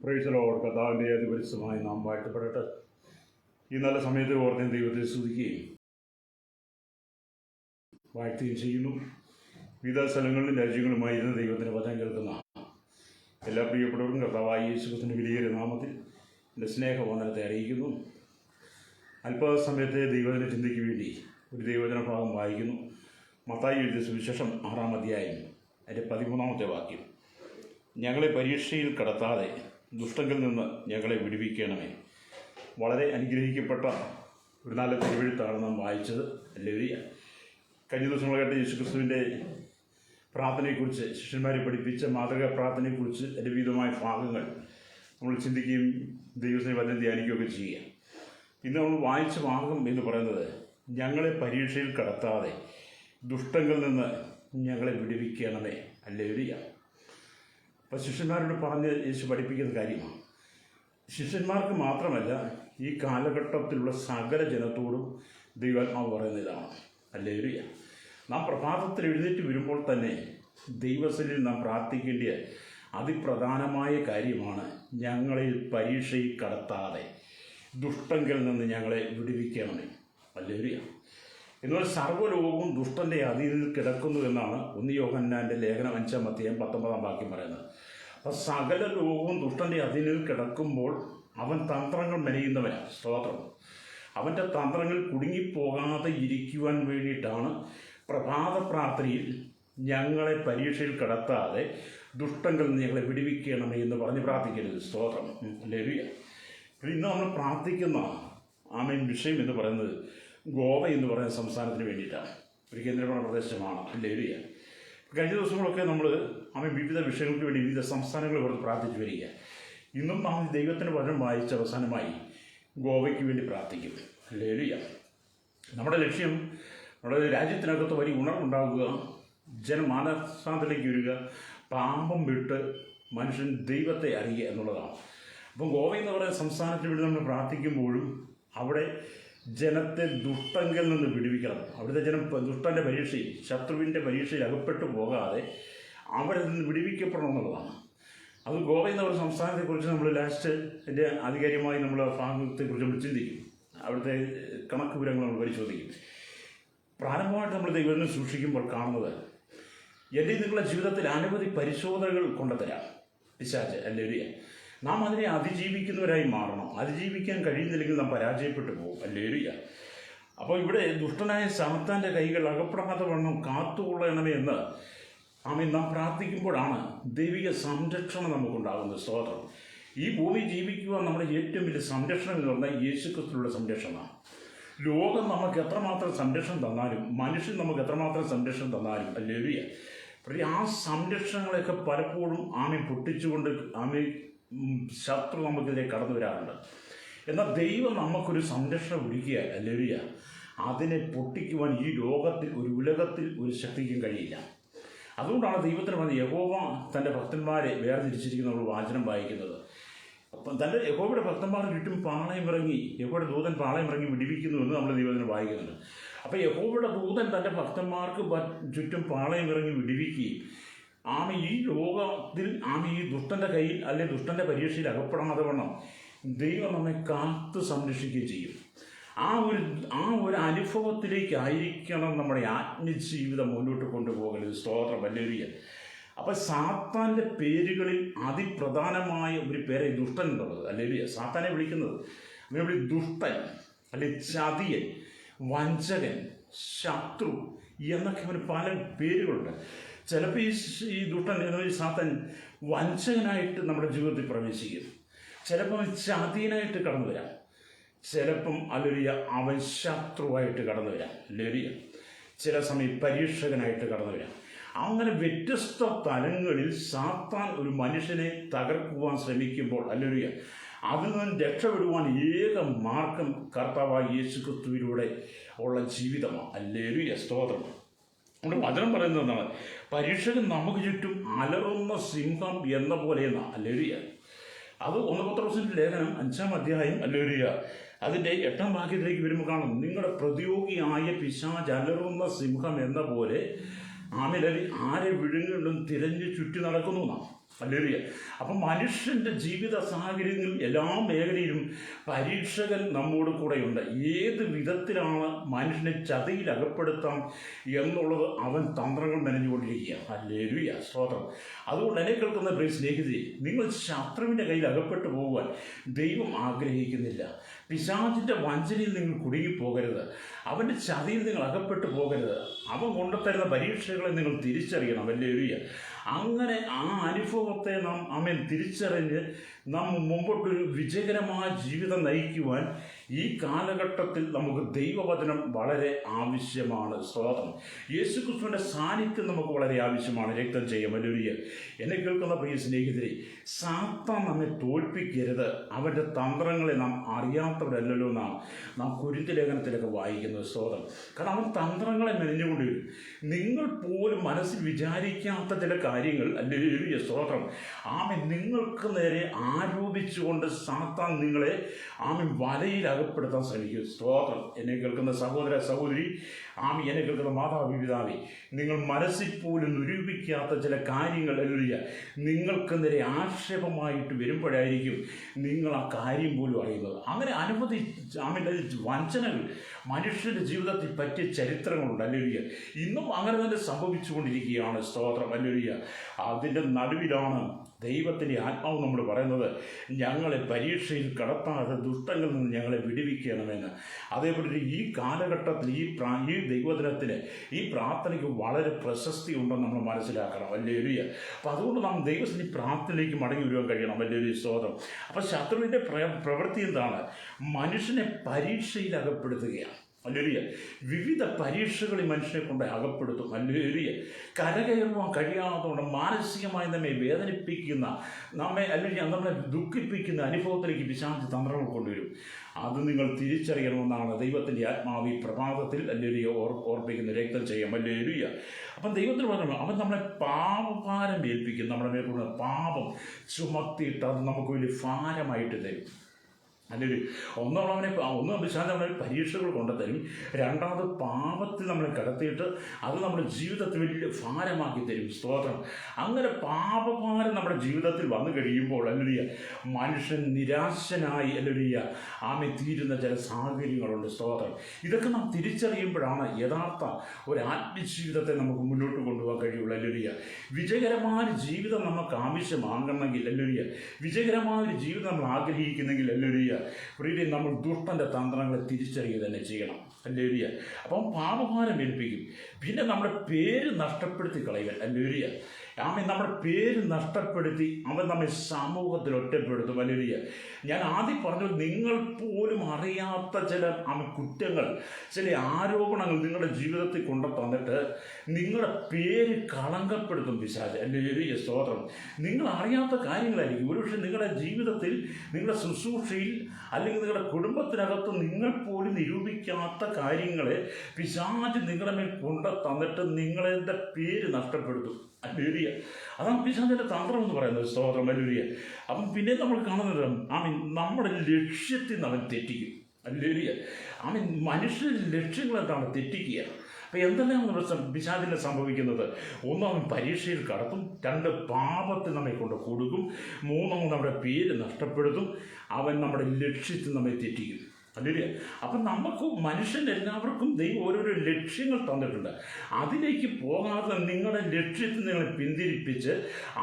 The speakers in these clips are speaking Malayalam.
Price the Lord. കർത്താവിൻ്റെ അതിപരിശുദ്ധമായി നാം വാഴ്ത്തപ്പെടട്ടെ. ഈ നല്ല സമയത്ത് ഓർത്ത് ദൈവത്തെ സ്തുതിക്കുകയും വാഴ്ത്തുകയും ചെയ്യുന്നു. വിവിധ സ്ഥലങ്ങളിലും രാജ്യങ്ങളുമായിരുന്ന ദൈവത്തിൻ്റെ വചനം കേൾക്കുന്ന എല്ലാ പ്രിയപ്പെട്ടവർക്കും കർത്താവായ യേശുക്രിസ്തുവിൻ്റെ വിലയേറിയ നാമത്തിൽ എൻ്റെ സ്നേഹവന്ദനത്തെ അറിയിക്കുന്നു. അല്പസമയത്തെ ദൈവജന ചിന്തയ്ക്ക് വേണ്ടി ഒരു ദൈവജന ഭാഗം വായിക്കുന്നു. മത്തായി എഴുതിയ സുവിശേഷം 6-ാം അധ്യായം അതിൻ്റെ 13-ാമത്തെ വാക്യം. ഞങ്ങളെ പരീക്ഷയിൽ കടത്താതെ ദുഷ്ടങ്കിൽ നിന്ന് ഞങ്ങളെ വിടുവിക്കണമേ. വളരെ അനുഗ്രഹിക്കപ്പെട്ട ഒരു നല്ല തിരുവെഴുത്താണ് നാം വായിച്ചത്. ഹല്ലേലൂയ. കഴിഞ്ഞ ദിവസങ്ങളായിട്ട് യേശുക്രിസ്തുവിൻ്റെ പ്രാർത്ഥനയെക്കുറിച്ച്, ശിഷ്യന്മാരെ പഠിപ്പിച്ച മാതൃകാ പ്രാർത്ഥനയെക്കുറിച്ച് അതിൻ്റെ വിവിധമായ ഭാഗങ്ങൾ നമ്മൾ ചിന്തിക്കുകയും ദൈവത്തിൻ്റെ വചനം ധ്യാനിക്കുകയൊക്കെ ചെയ്യുക. ഇന്ന് നമ്മൾ വായിച്ച ഭാഗം എന്ന് പറയുന്നത് ഞങ്ങളെ പരീക്ഷയിൽ കടത്താതെ ദുഷ്ടങ്ങളിൽ നിന്ന് ഞങ്ങളെ വിടുവിക്കണമേ. ഹല്ലേലൂയ. അപ്പോൾ ശിഷ്യന്മാരോട് പറഞ്ഞ് യേശു പഠിപ്പിക്കുന്ന കാര്യമാണ്. ശിഷ്യന്മാർക്ക് മാത്രമല്ല, ഈ കാലഘട്ടത്തിലുള്ള സകല ജനത്തോടും ദൈവാത്മാവ് പറയുന്ന ഇതാണ്. ഹല്ലേലൂയ. നാം പ്രഭാതത്തിൽ എഴുന്നേറ്റ് വരുമ്പോൾ തന്നെ ദൈവസന്നിധിയിൽ നാം പ്രാർത്ഥിക്കേണ്ട അതിപ്രധാനമായ കാര്യമാണ് ഞങ്ങളെ പരീക്ഷയിൽ കടത്താതെ ദുഷ്ടങ്കിൽ നിന്ന് ഞങ്ങളെ വിടുവിക്കണമേ. ഹല്ലേലൂയ. എന്നാൽ സർവ്വലോകവും ദുഷ്ടൻ്റെ അധീനത്തിൽ കിടക്കുന്നു എന്നാണ് 1 യോഹന്നാൻ്റെ ലേഖനം 5-ാം അധ്യായം 19-ാം വാക്യം പറയുന്നത്. അപ്പോൾ സകല ലോകവും ദുഷ്ടൻ്റെ അധീനത്തിൽ കിടക്കുമ്പോൾ അവൻ തന്ത്രങ്ങൾ മെനയുന്നവനാണ്. സ്തോത്രം. അവൻ്റെ തന്ത്രങ്ങൾ കുടുങ്ങിപ്പോകാതെ ഇരിക്കുവാൻ വേണ്ടിയിട്ടാണ് പ്രഭാത പ്രാർത്ഥനയിൽ ഞങ്ങളെ പരീക്ഷയിൽ കടത്താതെ ദുഷ്ടങ്കിൽ നിന്ന് ഞങ്ങളെ വിടുവിക്കണമേ എന്ന് പറഞ്ഞ് പ്രാർത്ഥിക്കരുത്. സ്തോത്രം. ഹല്ലേലൂയ. ഇന്ന് നമ്മൾ പ്രാർത്ഥിക്കുന്ന വിഷയം എന്ന് പറയുന്നത് ഗോവ എന്ന് പറയുന്ന സംസ്ഥാനത്തിന് വേണ്ടിയിട്ടാണ്. ഒരു കേന്ദ്രഭരണ പ്രദേശമാണ്. ഹല്ലേലൂയ. കഴിഞ്ഞ ദിവസങ്ങളൊക്കെ നമ്മൾ വിവിധ വിഷയങ്ങൾക്ക് വേണ്ടി വിവിധ സംസ്ഥാനങ്ങളെ കുറിച്ച് പ്രാർത്ഥിച്ചു വരിക. ഇന്നും നാം ദൈവത്തിൻ്റെ വചനം വായിച്ച അവസാനമായി ഗോവയ്ക്ക് വേണ്ടി പ്രാർത്ഥിക്കും. ഹല്ലേലൂയ. നമ്മുടെ ലക്ഷ്യം നമ്മുടെ രാജ്യത്തിനകത്ത് വലിയ ഉണർവുണ്ടാകുക, ജനമാനസാന്തരത്തിലേക്ക് വരിക, പാപം വിട്ട് മനുഷ്യൻ ദൈവത്തെ അറിയുക എന്നുള്ളതാണ്. അപ്പം ഗോവ എന്ന് പറയുന്ന സംസ്ഥാനത്തിന് വേണ്ടി നമ്മൾ പ്രാർത്ഥിക്കുമ്പോഴും അവിടെ ജനത്തെ ദുഷ്ടങ്കിൽ നിന്ന് വിടുവിക്കണം. അവിടുത്തെ ജനം ദുഷ്ടൻ്റെ പരീക്ഷയിൽ, ശത്രുവിൻ്റെ പരീക്ഷയിൽ അകപ്പെട്ടു പോകാതെ അവരിൽ നിന്ന് വിടുവിക്കപ്പെടണം എന്നുള്ളതാണ്. അത് ഗോവ എന്ന ഒരു സംസ്ഥാനത്തെക്കുറിച്ച് നമ്മൾ ലാസ്റ്റിൻ്റെ ആധികാരികമായി നമ്മൾ ഭാഗത്തെക്കുറിച്ച് നമ്മൾ ചിന്തിക്കും. അവിടുത്തെ കണക്ക് വിവരങ്ങൾ നമ്മൾ പരിശോധിക്കും. പ്രാരംഭമായിട്ട് നമ്മൾ ദൈവത്തിനെ സൂക്ഷിക്കുമ്പോൾ കാണുന്നത്, എൻ്റെ നിങ്ങളുടെ ജീവിതത്തിൽ അനവധി പരിശോധനകൾ കൊണ്ടുതരാം പിശാച്. ഹല്ലേലൂയ. നാം അതിനെ അതിജീവിക്കുന്നവരായി മാറണം. അതിജീവിക്കാൻ കഴിയുന്നില്ലെങ്കിൽ നാം പരാജയപ്പെട്ടു പോകും. ഹല്ലേലൂയ. അപ്പോൾ ഇവിടെ ദുഷ്ടനായ സാത്താൻ്റെ കൈകൾ അകപ്പെടാതെ വണ്ണം കാത്തുകൊള്ളണമേ എന്ന് നാം പ്രാർത്ഥിക്കുമ്പോഴാണ് ദൈവിക സംരക്ഷണം നമുക്കുണ്ടാകുന്നത്. സ്തോത്രം. ഈ ഭൂമി ജീവിക്കുവാൻ നമ്മുടെ ഏറ്റവും വലിയ സംരക്ഷണം എന്ന് പറഞ്ഞാൽ യേശുക്രിസ്തുവിലുള്ള സംരക്ഷണമാണ്. ലോകം നമുക്ക് എത്രമാത്രം സംരക്ഷണം തന്നാലും, മനുഷ്യൻ നമുക്ക് എത്രമാത്രം സംരക്ഷണം തന്നാലും, ഹല്ലേലൂയ, ആ സംരക്ഷണങ്ങളെയൊക്കെ പലപ്പോഴും പൊട്ടിച്ചുകൊണ്ട് ശത്രു നമുക്കെതിരെ കടന്നു വരാറുണ്ട്. എന്നാൽ ദൈവം നമുക്കൊരു സംരക്ഷണം ഒരുക്കുക. ഹല്ലേലൂയ. അതിനെ പൊട്ടിക്കുവാൻ ഈ ലോകത്തിൽ, ഒരു ഉലകത്തിൽ ഒരു ശക്തിക്കും കഴിയില്ല. അതുകൊണ്ടാണ് ദൈവത്തിന് പറഞ്ഞ യഹോവ തൻ്റെ ഭക്തന്മാരെ വേർതിരിച്ചിരിക്കുന്ന നമ്മൾ വാചനം വായിക്കുന്നത്. അപ്പം തൻ്റെ യഹോവയുടെ ഭക്തന്മാർക്ക് ചുറ്റും പാളയം ഇറങ്ങി, യഹോവയുടെ ദൂതൻ പാളയം ഇറങ്ങി വിടുവിക്കുന്നു എന്ന് നമ്മൾ ദൈവത്തിന് വായിക്കുന്നുണ്ട്. അപ്പോൾ യഹോവയുടെ ദൂതൻ തൻ്റെ ഭക്തന്മാർക്ക് ചുറ്റും പാളയം ഇറങ്ങി വിടുവിക്കുകയും ഈ ലോകത്തിൽ ഈ ദുഷ്ടൻ്റെ കയ്യിൽ അല്ലെങ്കിൽ ദുഷ്ടൻ്റെ പരീക്ഷയിൽ അകപ്പെടാതെ വണ്ണം ദൈവം നമ്മെ കാത്ത് സംരക്ഷിക്കുകയും ചെയ്യും. ആ ഒരു അനുഭവത്തിലേക്കായിരിക്കണം നമ്മുടെ ആത്മജീവിതം മുന്നോട്ട് കൊണ്ടുപോകരുത്. സ്തോത്രം. ഹല്ലേലൂയ. അപ്പോൾ സാത്താൻ്റെ പേരുകളിൽ അതിപ്രധാനമായ ഒരു പേരെ ദുഷ്ടൻ എന്നുള്ളത്. ഹല്ലേലൂയ. സാത്താനെ വിളിക്കുന്നത് അങ്ങനെ ദുഷ്ടൻ, അല്ലെങ്കിൽ ചതിയൻ, വഞ്ചകൻ, ശത്രു എന്നൊക്കെ അവന് പല പേരുകളുണ്ട്. ചിലപ്പോൾ ഈ ദുഷ്ടൻ എന്ന സാത്താൻ വഞ്ചകനായിട്ട് നമ്മുടെ ജീവിതത്തിൽ പ്രവേശിക്കും. ചിലപ്പോൾ അവൻ ചതിയനായിട്ട് കടന്നു വരാം. ചിലപ്പം അവൻ ശത്രുവായിട്ട് കടന്നു വരാം. ഹല്ലേലൂയ. ചില സമയം പരീക്ഷകനായിട്ട് കടന്നു വരാം. അങ്ങനെ വ്യത്യസ്ത തലങ്ങളിൽ സാത്താൻ ഒരു മനുഷ്യനെ തകർക്കുവാൻ ശ്രമിക്കുമ്പോൾ, ഹല്ലേലൂയ, അതിൽ നിന്ന് രക്ഷപ്പെടുവാൻ ഏക മാർഗം കർത്താവായ യേശുക്രിസ്തുവിലൂടെ ഉള്ള ജീവിതമാണ്. ഹല്ലേലൂയ. സ്തോത്രം. നമ്മുടെ വചനം പറയുന്നത് എന്താണ്? പരീക്ഷകൻ നമുക്ക് ചുറ്റും അലറുന്ന സിംഹം എന്ന പോലെയെന്നാണ്. ഹല്ലേലൂയ. അത് 1 പത്രോസിൻ്റെ ലേഖനം 5-ാം അധ്യായം, ഹല്ലേലൂയ, അതിൻ്റെ 8-ാം വാക്യത്തിലേക്ക് വരുമ്പോൾ കാണും, നിങ്ങളുടെ പ്രതിയോഗിയായ പിശാച് അലറുന്ന സിംഹം എന്ന പോലെ ആരെ വിഴുങ്ങും തിരഞ്ഞു ചുറ്റി നടക്കുന്നു എന്നാണ്. ഹല്ലേലൂയ. അപ്പം മനുഷ്യൻ്റെ ജീവിത സാഹചര്യങ്ങളിൽ എല്ലാ മേഖലയിലും പരീക്ഷകൻ നമ്മോട് കൂടെയുണ്ട്. ഏത് വിധത്തിലാണ് മനുഷ്യനെ ചതിയിൽ അകപ്പെടുത്താം എന്നുള്ളത് അവൻ തന്ത്രങ്ങൾ മെനഞ്ഞുകൊണ്ടിരിക്കുക. ഹല്ലേലൂയ, സ്തോത്രം. അതുകൊണ്ട് എന്നെ കേൾക്കുന്ന പ്രിയ സ്നേഹിതരെ, നിങ്ങൾ ശത്രുവിൻ്റെ കയ്യിൽ അകപ്പെട്ടു പോകുവാൻ ദൈവം ആഗ്രഹിക്കുന്നില്ല. പിശാചിൻ്റെ വഞ്ചനയിൽ നിങ്ങൾ കുടുങ്ങിപ്പോകരുത്. അവൻ്റെ ചതിയിൽ നിങ്ങൾ അകപ്പെട്ടു പോകരുത്. അവൻ കൊണ്ടുത്തരുന്ന പരീക്ഷകളെ നിങ്ങൾ തിരിച്ചറിയണം. ഹല്ലേലൂയ. അങ്ങനെ ആ അനുഭവത്തെ നാം തിരിച്ചറിഞ്ഞ് നാം മുമ്പോട്ടൊരു വിജയകരമായ ജീവിതം നയിക്കുവാൻ ഈ കാലഘട്ടത്തിൽ നമുക്ക് ദൈവവചനം വളരെ ആവശ്യമാണ്. സ്തോത്രം. യേശുക്രിസ്തുവിൻ്റെ സാന്നിധ്യം നമുക്ക് വളരെ ആവശ്യമാണ്. രക്തം ചെയ്യാം. ഹല്ലേലൂയ. എന്നെ കേൾക്കുന്ന പ്രിയ സ്നേഹിതരെ, സാത്താൻ നമ്മെ തോൽപ്പിക്കരുത്. അവൻ്റെ തന്ത്രങ്ങളെ നാം അറിയാത്തവരല്ലല്ലോ നാം കൊരിന്ത്യർ ലേഖനത്തിലൊക്കെ വായിക്കുന്നത്. സ്തോത്രം. കാരണം അവൻ തന്ത്രങ്ങളെ മെനഞ്ഞുകൊണ്ടിരും. നിങ്ങൾ പോലും മനസ്സിൽ വിചാരിക്കാത്ത ചില കാര്യങ്ങൾ, ഹല്ലേലൂയ, സ്തോത്രം, നിങ്ങൾക്ക് നേരെ ആരോപിച്ചുകൊണ്ട് സാത്താൻ നിങ്ങളെ വലയിൽ അകപ്പെടുത്താൻ ശ്രമിക്കും. സ്തോത്രം. എന്നെ കേൾക്കുന്ന സഹോദര സഹോദരി, എന്നെ കേൾക്കുന്ന മാതാവി പിതാവി, നിങ്ങൾ മനസ്സിൽ പോലും നിരൂപിക്കാത്ത ചില കാര്യങ്ങൾ, ഹല്ലേലൂയ, നിങ്ങൾക്ക് നേരെ ആക്ഷേപമായിട്ട് വരുമ്പോഴായിരിക്കും നിങ്ങൾ ആ കാര്യം പോലും അറിയുന്നത്. അങ്ങനെ അനവധി വഞ്ചനകൾ മനുഷ്യൻ്റെ ജീവിതത്തിൽ പറ്റിയ ചരിത്രങ്ങളുണ്ട്. ഹല്ലേലൂയ. ഇന്നും അങ്ങനെ തന്നെ സംഭവിച്ചുകൊണ്ടിരിക്കുകയാണ്. സ്തോത്രം. ഹല്ലേലൂയ. അതിൻ്റെ നടുവിലാണ് ദൈവത്തിൻ്റെ ആത്മാവ് നമ്മൾ പറയുന്നത്, ഞങ്ങളെ പരീക്ഷയിൽ കടത്താതെ ദുഷ്ടങ്ങളിൽ നിന്ന് ഞങ്ങളെ വിടുവിക്കണമെന്ന്. അതേപോലെ ഈ കാലഘട്ടത്തിൽ ഈ ദൈവദിനത്തിന്, ഈ പ്രാർത്ഥനയ്ക്ക് വളരെ പ്രശസ്തി ഉണ്ടെന്ന് നമ്മൾ മനസ്സിലാക്കണം. ഹല്ലേലൂയ. അപ്പം അതുകൊണ്ട് നാം ദൈവത്തിൻ്റെ പ്രാർത്ഥനയിലേക്ക് മടങ്ങി വരുവാൻ കഴിയണം. ഹല്ലേലൂയ, സ്തോത്രം. അപ്പം ശത്രുവിൻ്റെ പ്രവൃത്തി എന്താണ്? മനുഷ്യനെ പരീക്ഷയിൽ അകപ്പെടുത്തുകയാണ്. ഹല്ലേലൂയ. വിവിധ പരീക്ഷകളിൽ മനുഷ്യനെ കൊണ്ട് അകപ്പെടുത്തും. ഹല്ലേലൂയ. കരകയറുവാൻ കഴിയാത്തതുകൊണ്ട് മാനസികമായി നമ്മെ വേദനിപ്പിക്കുന്ന, നമ്മളെ ദുഃഖിപ്പിക്കുന്ന അനുഭവത്തിലേക്ക് പിശാച് തന്ത്രങ്ങൾ കൊണ്ടുവരും. അത് നിങ്ങൾ തിരിച്ചറിയണമെന്നാണ് ദൈവത്തിൻ്റെ ആത്മാവ് ഈ പ്രഭാതത്തിൽ, ഹല്ലേലൂയ, ഓർപ്പിക്കുന്ന. രക്തം ചെയ്യാം. ഹല്ലേലൂയ. അപ്പം ദൈവത്തിന് പറഞ്ഞു, അവൻ നമ്മളെ പാപഭാരം ഏൽപ്പിക്കും. നമ്മുടെ മേലുള്ള പാപം ചുമത്തിയിട്ട് അത് നമുക്ക് വലിയ ഭാരമായിട്ട് തരും. അല്ലെങ്കിൽ ഒന്ന് പിശാച് നമ്മളെ പരീക്ഷകൾ കൊണ്ടുതരും. രണ്ടാമത് പാപത്തിൽ നമ്മളെ കടത്തിയിട്ട് അത് നമ്മുടെ ജീവിതത്തിൽ വലിയ ഭാരമാക്കി തരും. സ്തോത്രം. അങ്ങനെ പാപഭാരം നമ്മുടെ ജീവിതത്തിൽ വന്നു കഴിയുമ്പോൾ, ഹല്ലേലൂയ, മനുഷ്യൻ നിരാശനായി, ഹല്ലേലൂയ, തീരുന്ന ചില സാഹചര്യങ്ങളുണ്ട്. സ്തോത്രം. ഇതൊക്കെ നാം തിരിച്ചറിയുമ്പോഴാണ് യഥാർത്ഥ ഒരു ആത്മജീവിതത്തെ നമുക്ക് മുന്നോട്ട് കൊണ്ടുപോകാൻ കഴിയുള്ളൂ. ഹല്ലേലൂയ. വിജയകരമായ ജീവിതം നമുക്ക് ആവശ്യമാകണമെങ്കിൽ, ഹല്ലേലൂയ, വിജയകരമായ ഒരു ജീവിതം നമ്മൾ ആഗ്രഹിക്കുന്നെങ്കിൽ, ഹല്ലേലൂയ, പ്രിയരെ, നമ്മൾ ദുഷ്ടൻ്റെ തന്ത്രങ്ങളെ തിരിച്ചറിയുക തന്നെ ചെയ്യണം. ഹല്ലേലൂയ. അപ്പം പാപഭാരം ഏൽപ്പിക്കും. പിന്നെ നമ്മുടെ പേര് നഷ്ടപ്പെടുത്തി കളയുക. ഹല്ലേലൂയ. നമ്മുടെ പേര് നഷ്ടപ്പെടുത്തി അവൻ നമ്മെ സമൂഹത്തിൽ ഒറ്റപ്പെടുത്തും. ഹല്ലേലൂയ. ഞാൻ ആദ്യം പറഞ്ഞു, നിങ്ങൾ പോലും അറിയാത്ത ചില കുറ്റങ്ങൾ, ചില ആരോപണങ്ങൾ നിങ്ങളുടെ ജീവിതത്തിൽ കൊണ്ടു തന്നിട്ട് നിങ്ങളുടെ പേര് കളങ്കപ്പെടുത്തും പിശാച്. ഹല്ലേലൂയ, സ്തോത്രം. നിങ്ങൾ അറിയാത്ത കാര്യങ്ങളായിരിക്കും. ഒരുപക്ഷെ നിങ്ങളുടെ ജീവിതത്തിൽ, നിങ്ങളുടെ ശുശ്രൂഷയിൽ, അല്ലെങ്കിൽ നിങ്ങളുടെ കുടുംബത്തിനകത്ത് നിങ്ങൾ പോലും നിരൂപിക്കാത്ത കാര്യങ്ങളെ പിശാച് നിങ്ങളുടെ മേൽ കൊണ്ടു തന്നിട്ട് നിങ്ങളെ പേര് നഷ്ടപ്പെടുത്തും. ഹല്ലേലൂയ. അതാണ് പിശാചിൻ്റെ തന്ത്രം എന്ന് പറയുന്നത്. സ്തോത്രം. ഹല്ലേലൂയ. അപ്പം പിന്നെ നമ്മൾ കാണുന്നത് നമ്മുടെ ലക്ഷ്യത്തിൽ നിന്ന് അവൻ തെറ്റിക്കും. ഹല്ലേലൂയ. മനുഷ്യരുടെ ലക്ഷ്യങ്ങൾ എന്താണ്? തെറ്റിക്കുക. അപ്പം എന്തെല്ലാം പിശാചിനെ സംഭവിക്കുന്നത്? ഒന്ന്, അവൻ പരീക്ഷയിൽ കടത്തും. രണ്ട്, പാപത്തിൽ നമ്മെ കൊണ്ട് കൊടുക്കും. മൂന്ന്, നമ്മുടെ പേര് നഷ്ടപ്പെടുത്തും. അവൻ നമ്മുടെ ലക്ഷ്യത്തിൽ നമ്മെ തെറ്റിക്കും. ഹല്ലേലൂയ. അപ്പം നമുക്ക് മനുഷ്യരെല്ലാവർക്കും ദൈവം ഓരോരോ ലക്ഷ്യങ്ങൾ തന്നിട്ടുണ്ട്. അതിലേക്ക് പോകാതെ നിങ്ങളുടെ ലക്ഷ്യത്തിൽ നിങ്ങളെ പിന്തിരിപ്പിച്ച്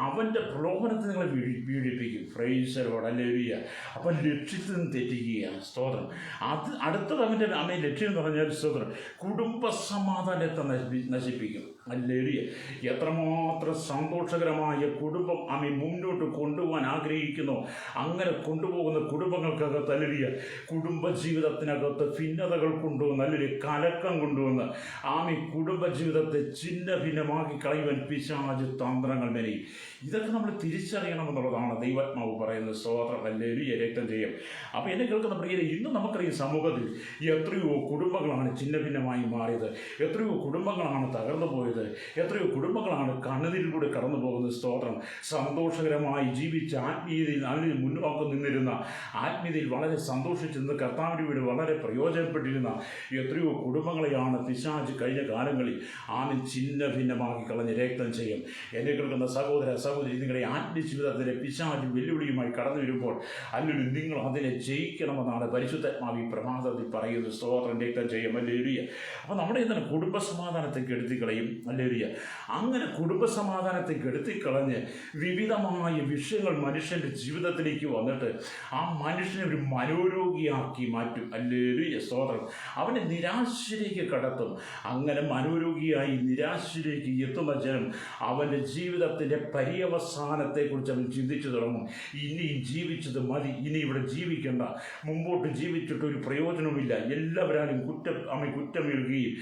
അവൻ്റെ പ്രലോഭനത്തിൽ നിങ്ങളെ പീഡിപ്പിക്കും. Praise the Lord. ഹല്ലേലൂയ. അപ്പം ലക്ഷ്യത്തിൽ നിന്ന് തെറ്റിക്കുകയാണ്. സ്തോത്രം. അടുത്തത് അവൻ്റെ ലക്ഷ്യം എന്ന് പറഞ്ഞാൽ, സ്തോത്രം, കുടുംബ സമാധാനത്തെ നശിപ്പിക്കും. ഹല്ലേലൂയ. എത്രമാത്രം സന്തോഷകരമായ കുടുംബം മുന്നോട്ട് കൊണ്ടുപോകാൻ ആഗ്രഹിക്കുന്നു, അങ്ങനെ കൊണ്ടുപോകുന്ന കുടുംബങ്ങൾക്കകത്ത്, ഹല്ലേലൂയ, കുടുംബജീവിതത്തിനകത്ത് ഭിന്നതകൾ കൊണ്ടുവന്ന്, അല്ലെങ്കിൽ കലക്കം കൊണ്ടുവന്ന് കുടുംബജീവിതത്തെ ഛിന്ന ഭിന്നമാക്കി കളയുവാൻ പിശാച് തന്ത്രങ്ങൾ മെനയും. ഇതൊക്കെ നമ്മൾ തിരിച്ചറിയണമെന്നുള്ളതാണ് ദൈവാത്മാവ് പറയുന്നത്. സ്തോത്രം. ഹല്ലേലൂയ. രക്തം ചെയ്യും. അപ്പോൾ എന്നെ കേൾക്കുന്ന പ്രിയരെ, ഇന്ന് നമുക്കറിയാം സമൂഹത്തിൽ എത്രയോ കുടുംബങ്ങളാണ് ഛിന്ന ഭിന്നമായി മാറിയത്, എത്രയോ കുടുംബങ്ങളാണ് തകർന്നു പോയത്. നമുക്ക്. എത്രയോ കുടുംബങ്ങളാണ് കണ്ണുനീരിലൂടെ കടന്നു പോകുന്നത്. സ്തോത്രം. സന്തോഷകരമായി ജീവിച്ച ആത്മീയതയിൽ അതിന് മുന്നോക്കം നിന്നിരുന്ന ആത്മീയതയിൽ വളരെ സന്തോഷിച്ചിരുന്ന കർത്താവിൻ്റെ വീട് വളരെ പ്രയോജനപ്പെട്ടിരുന്ന എത്രയോ കുടുംബങ്ങളെയാണ് പിശാച് കഴിഞ്ഞ കാലങ്ങളിൽ ചിഹ്ന ഭിന്നമാക്കി കളഞ്ഞ് രക്തം ചെയ്യും. എന്നെ കേൾക്കുന്ന സഹോദര സഹോദരി, നിങ്ങളുടെ ആത്മീയ ജീവിതത്തിലെ പിശാച് വെല്ലുവിളിയുമായി കടന്നു വരുമ്പോൾ അല്ലെങ്കിൽ നിങ്ങൾ അതിനെ ജയിക്കണമെന്നാണ് പരിശുദ്ധാത്മാവ് ഈ പ്രഭാതത്തിൽ പറയുന്നത്. സ്തോത്രം. രക്തം ചെയ്യും. ഹല്ലേലൂയ. അപ്പോൾ നമ്മുടെ എന്താണ് കുടുംബസമാധാനത്തെ കെടുത്തിക്കളയും. ഹല്ലേലൂയ. അങ്ങനെ കുടുംബസമാധാനത്തെ കെടുത്തിക്കളഞ്ഞ് വിവിധമായ വിഷയങ്ങൾ മനുഷ്യൻ്റെ ജീവിതത്തിലേക്ക് വന്നിട്ട് ആ മനുഷ്യനെ ഒരു മനോരോഗിയാക്കി മാറ്റും. ഹല്ലേലൂയ. സ്തോത്രം. അവനെ നിരാശയിലേക്ക് കടത്തും. അങ്ങനെ മനോരോഗിയായി നിരാശയിലേക്ക് എത്തുന്ന ജനം അവൻ്റെ ജീവിതത്തിൻ്റെ പര്യവസാനത്തെക്കുറിച്ച് അവൻ ചിന്തിച്ചു തുടങ്ങും. ഇനിയും ജീവിച്ചത് മതി, ഇനി ഇവിടെ ജീവിക്കേണ്ട, മുമ്പോട്ട് ജീവിച്ചിട്ട് ഒരു പ്രയോജനവുമില്ല, എല്ലാവരും കുറ്റമേൽക്കുകയും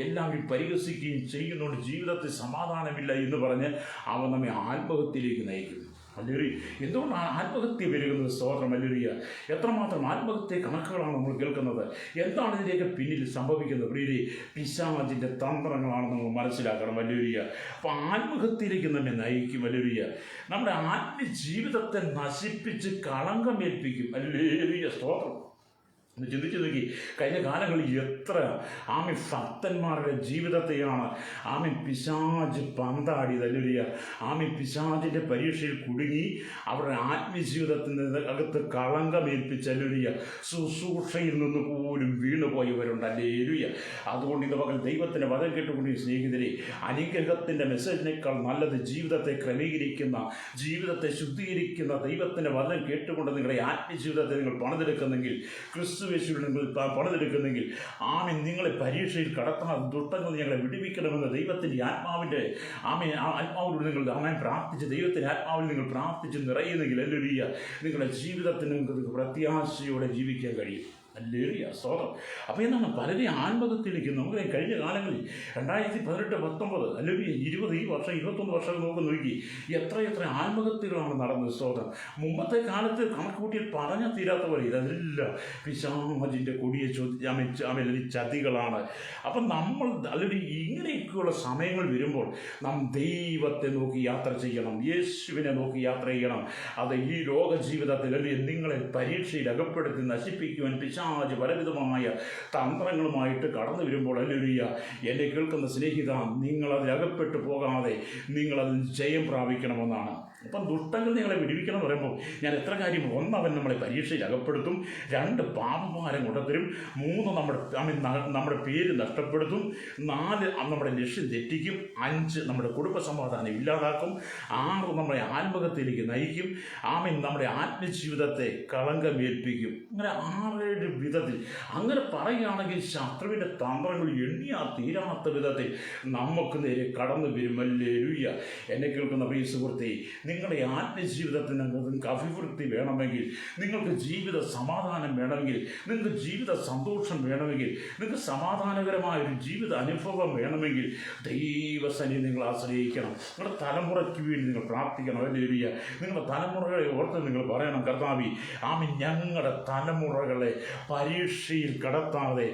എല്ലാവരും പരിഹസിക്കുകയും ചെയ്യുന്നതുകൊണ്ട് ജീവിതത്തിൽ സമാധാനമില്ല എന്ന് പറഞ്ഞ് അവൻ നമ്മെ ആത്മഹത്യയിലേക്ക് നയിക്കും. ഹല്ലേലൂയ. എന്തുകൊണ്ടാണ് ആത്മഹത്യ പെരുകുന്നത്? സ്തോത്രം. ഹല്ലേലൂയ. എത്രമാത്രം ആത്മഹത്യ കണക്കുകളാണ് നമ്മൾ കേൾക്കുന്നത്. എന്താണ് ഇതിൻ്റെയൊക്കെ പിന്നിൽ സംഭവിക്കുന്നത്? പ്രിയരേ, പിശാചിൻ്റെ തന്ത്രങ്ങളാണ് നമ്മൾ മനസ്സിലാക്കണം. ഹല്ലേലൂയ. അപ്പോൾ ആത്മഹത്യയിലേക്ക് നമ്മെ നയിക്കും. ഹല്ലേലൂയ. നമ്മുടെ ആത്മീയ ജീവിതത്തെ നശിപ്പിച്ച് കളങ്കമേൽപ്പിക്കും. ഹല്ലേലൂയ. സ്തോത്രം. ചിന്തിച്ചു നോക്കി, കഴിഞ്ഞ കാലങ്ങളിൽ എത്ര ഭക്തന്മാരുടെ ജീവിതത്തെയാണ് പിശാച് പന്താടിയത്. ഹല്ലേലൂയ. പിശാചിൻ്റെ പരീക്ഷയിൽ കുടുങ്ങി അവരുടെ ആത്മീയ ജീവിതത്തിന് അകത്ത് കളങ്കമേൽപ്പിച്ച് ഹല്ലേലൂയ ശുശ്രൂഷയിൽ നിന്ന് പോലും വീണുപോയവരുണ്ട്. ഹല്ലേലൂയ. അതുകൊണ്ട് ഇന്ന് പകൽ ദൈവത്തിൻ്റെ വചനം കേട്ടുകൊണ്ട് സ്നേഹിതരെ, അനുഗ്രഹത്തിൻ്റെ മെസ്സേജിനേക്കാൾ നല്ലത് ജീവിതത്തെ ക്രമീകരിക്കുന്ന, ജീവിതത്തെ ശുദ്ധീകരിക്കുന്ന ദൈവത്തിൻ്റെ വചനം കേട്ടുകൊണ്ട് നിങ്ങളുടെ ആത്മീയ ജീവിതത്തെ നിങ്ങൾ പണിതെടുക്കുന്നെങ്കിൽ, ക്രിസ്തുവേശുവിൽ നിങ്ങൾ പണിതെടുക്കുന്നെങ്കിൽ, നിങ്ങളെ പരീക്ഷയിൽ കടത്താൻ ദുഷ്ടങ്ങൾ ഞങ്ങളെ വിടുവിക്കണമെന്ന് ദൈവത്തിൻ്റെ ആത്മാവിൻ്റെ ആത്മാവിലൂടെ നിങ്ങൾ പ്രാർത്ഥിച്ച്, ദൈവത്തിൻ്റെ ആത്മാവിൽ നിങ്ങൾ പ്രാർത്ഥിച്ച് നിറയുന്നെങ്കിൽ ഹല്ലേലൂയ, നിങ്ങളുടെ ജീവിതത്തിന് നിങ്ങൾക്ക് പ്രത്യാശയോടെ ജീവിക്കാൻ കഴിയും. ഹല്ലേലൂയ. സ്തോത്രം. അപ്പോൾ എന്താണ് പലരെയും ആത്മഹത്യയിലേക്ക് നമുക്ക് കഴിഞ്ഞ കാലങ്ങളിൽ 2018, 19 അല്ലെങ്കിൽ 20 ഈ വർഷം 21 വർഷം നോക്കി എത്ര ആത്മഹത്യകളാണ് നടന്നത്. സ്തോത്രം. മുമ്പത്തെ കാലത്ത് കണക്കൂട്ടിയിൽ പറഞ്ഞ തീരാത്ത പോലെ ഇതെല്ലാം പിശാചിൻ്റെ കൊടിയ ചതികളാണ്. അപ്പം നമ്മൾ അല്ലെങ്കിൽ ഇങ്ങനെയൊക്കെയുള്ള സമയങ്ങൾ വരുമ്പോൾ നാം ദൈവത്തെ നോക്കി യാത്ര ചെയ്യണം, യേശുവിനെ നോക്കി യാത്ര ചെയ്യണം. അത് ഈ ലോക ജീവിതത്തിൽ അല്ലെങ്കിൽ നിങ്ങളെ പരീക്ഷയിൽ അകപ്പെടുത്തി നശിപ്പിക്കുവാൻ പിശാച് പലവിധമായ തന്ത്രങ്ങളുമായിട്ട് കടന്നു വരുമ്പോൾ ഹല്ലേലൂയ, എന്നെ കേൾക്കുന്ന സ്നേഹിത, നിങ്ങളതിലകപ്പെട്ടു പോകാതെ നിങ്ങളതിൽ ജയം പ്രാപിക്കണമെന്നാണ്. അപ്പം ദുഷ്ടങ്ങൾ നിങ്ങളെ വിടുവിക്കണം എന്ന് പറയുമ്പോൾ ഞാൻ എത്ര കാര്യം: 1, അവൻ നമ്മളെ പരീക്ഷയിൽ അകപ്പെടുത്തും; 2, പാപഭാരം കൊണ്ടുത്തരും; 3, നമ്മുടെ പേര് നഷ്ടപ്പെടുത്തും; 4, നമ്മുടെ ലക്ഷ്യം തെറ്റിക്കും; 5, നമ്മുടെ കുടുംബസമാധാനം ഇല്ലാതാക്കും; 6, നമ്മളെ ആത്മഹത്യയിലേക്ക് നയിക്കും; നമ്മുടെ ആത്മജീവിതത്തെ കളങ്കമേൽപ്പിക്കും. അങ്ങനെ 6-7 വിധത്തിൽ അങ്ങനെ പറയുകയാണെങ്കിൽ ശത്രുവിൻ്റെ തന്ത്രങ്ങൾ എണ്ണിയാ തീരാത്ത വിധത്തിൽ നമുക്ക് നേരെ കടന്നു വരും. ഹല്ലേലൂയ. എന്നെ കേൾക്കുന്ന പ്രിയ സുഹൃത്തേ, നിങ്ങളുടെ ആത്മജീവിതത്തിന് നിങ്ങൾക്ക് അഭിവൃദ്ധി വേണമെങ്കിൽ, നിങ്ങൾക്ക് ജീവിത സമാധാനം വേണമെങ്കിൽ, നിങ്ങൾക്ക് ജീവിത സന്തോഷം വേണമെങ്കിൽ, നിങ്ങൾക്ക് സമാധാനകരമായൊരു ജീവിത അനുഭവം വേണമെങ്കിൽ ദൈവസന്നിധി നിങ്ങൾ ആശ്രയിക്കണം. നിങ്ങളുടെ തലമുറയ്ക്ക് വേണ്ടി നിങ്ങൾ പ്രാർത്ഥിക്കണം. ഹല്ലേലൂയ. നിങ്ങളുടെ തലമുറകളെ ഓർത്ത് നിങ്ങൾ പറയണം: കർത്താവേ, ഞങ്ങളുടെ തലമുറകളെ പരീക്ഷയിൽ കടത്താതെ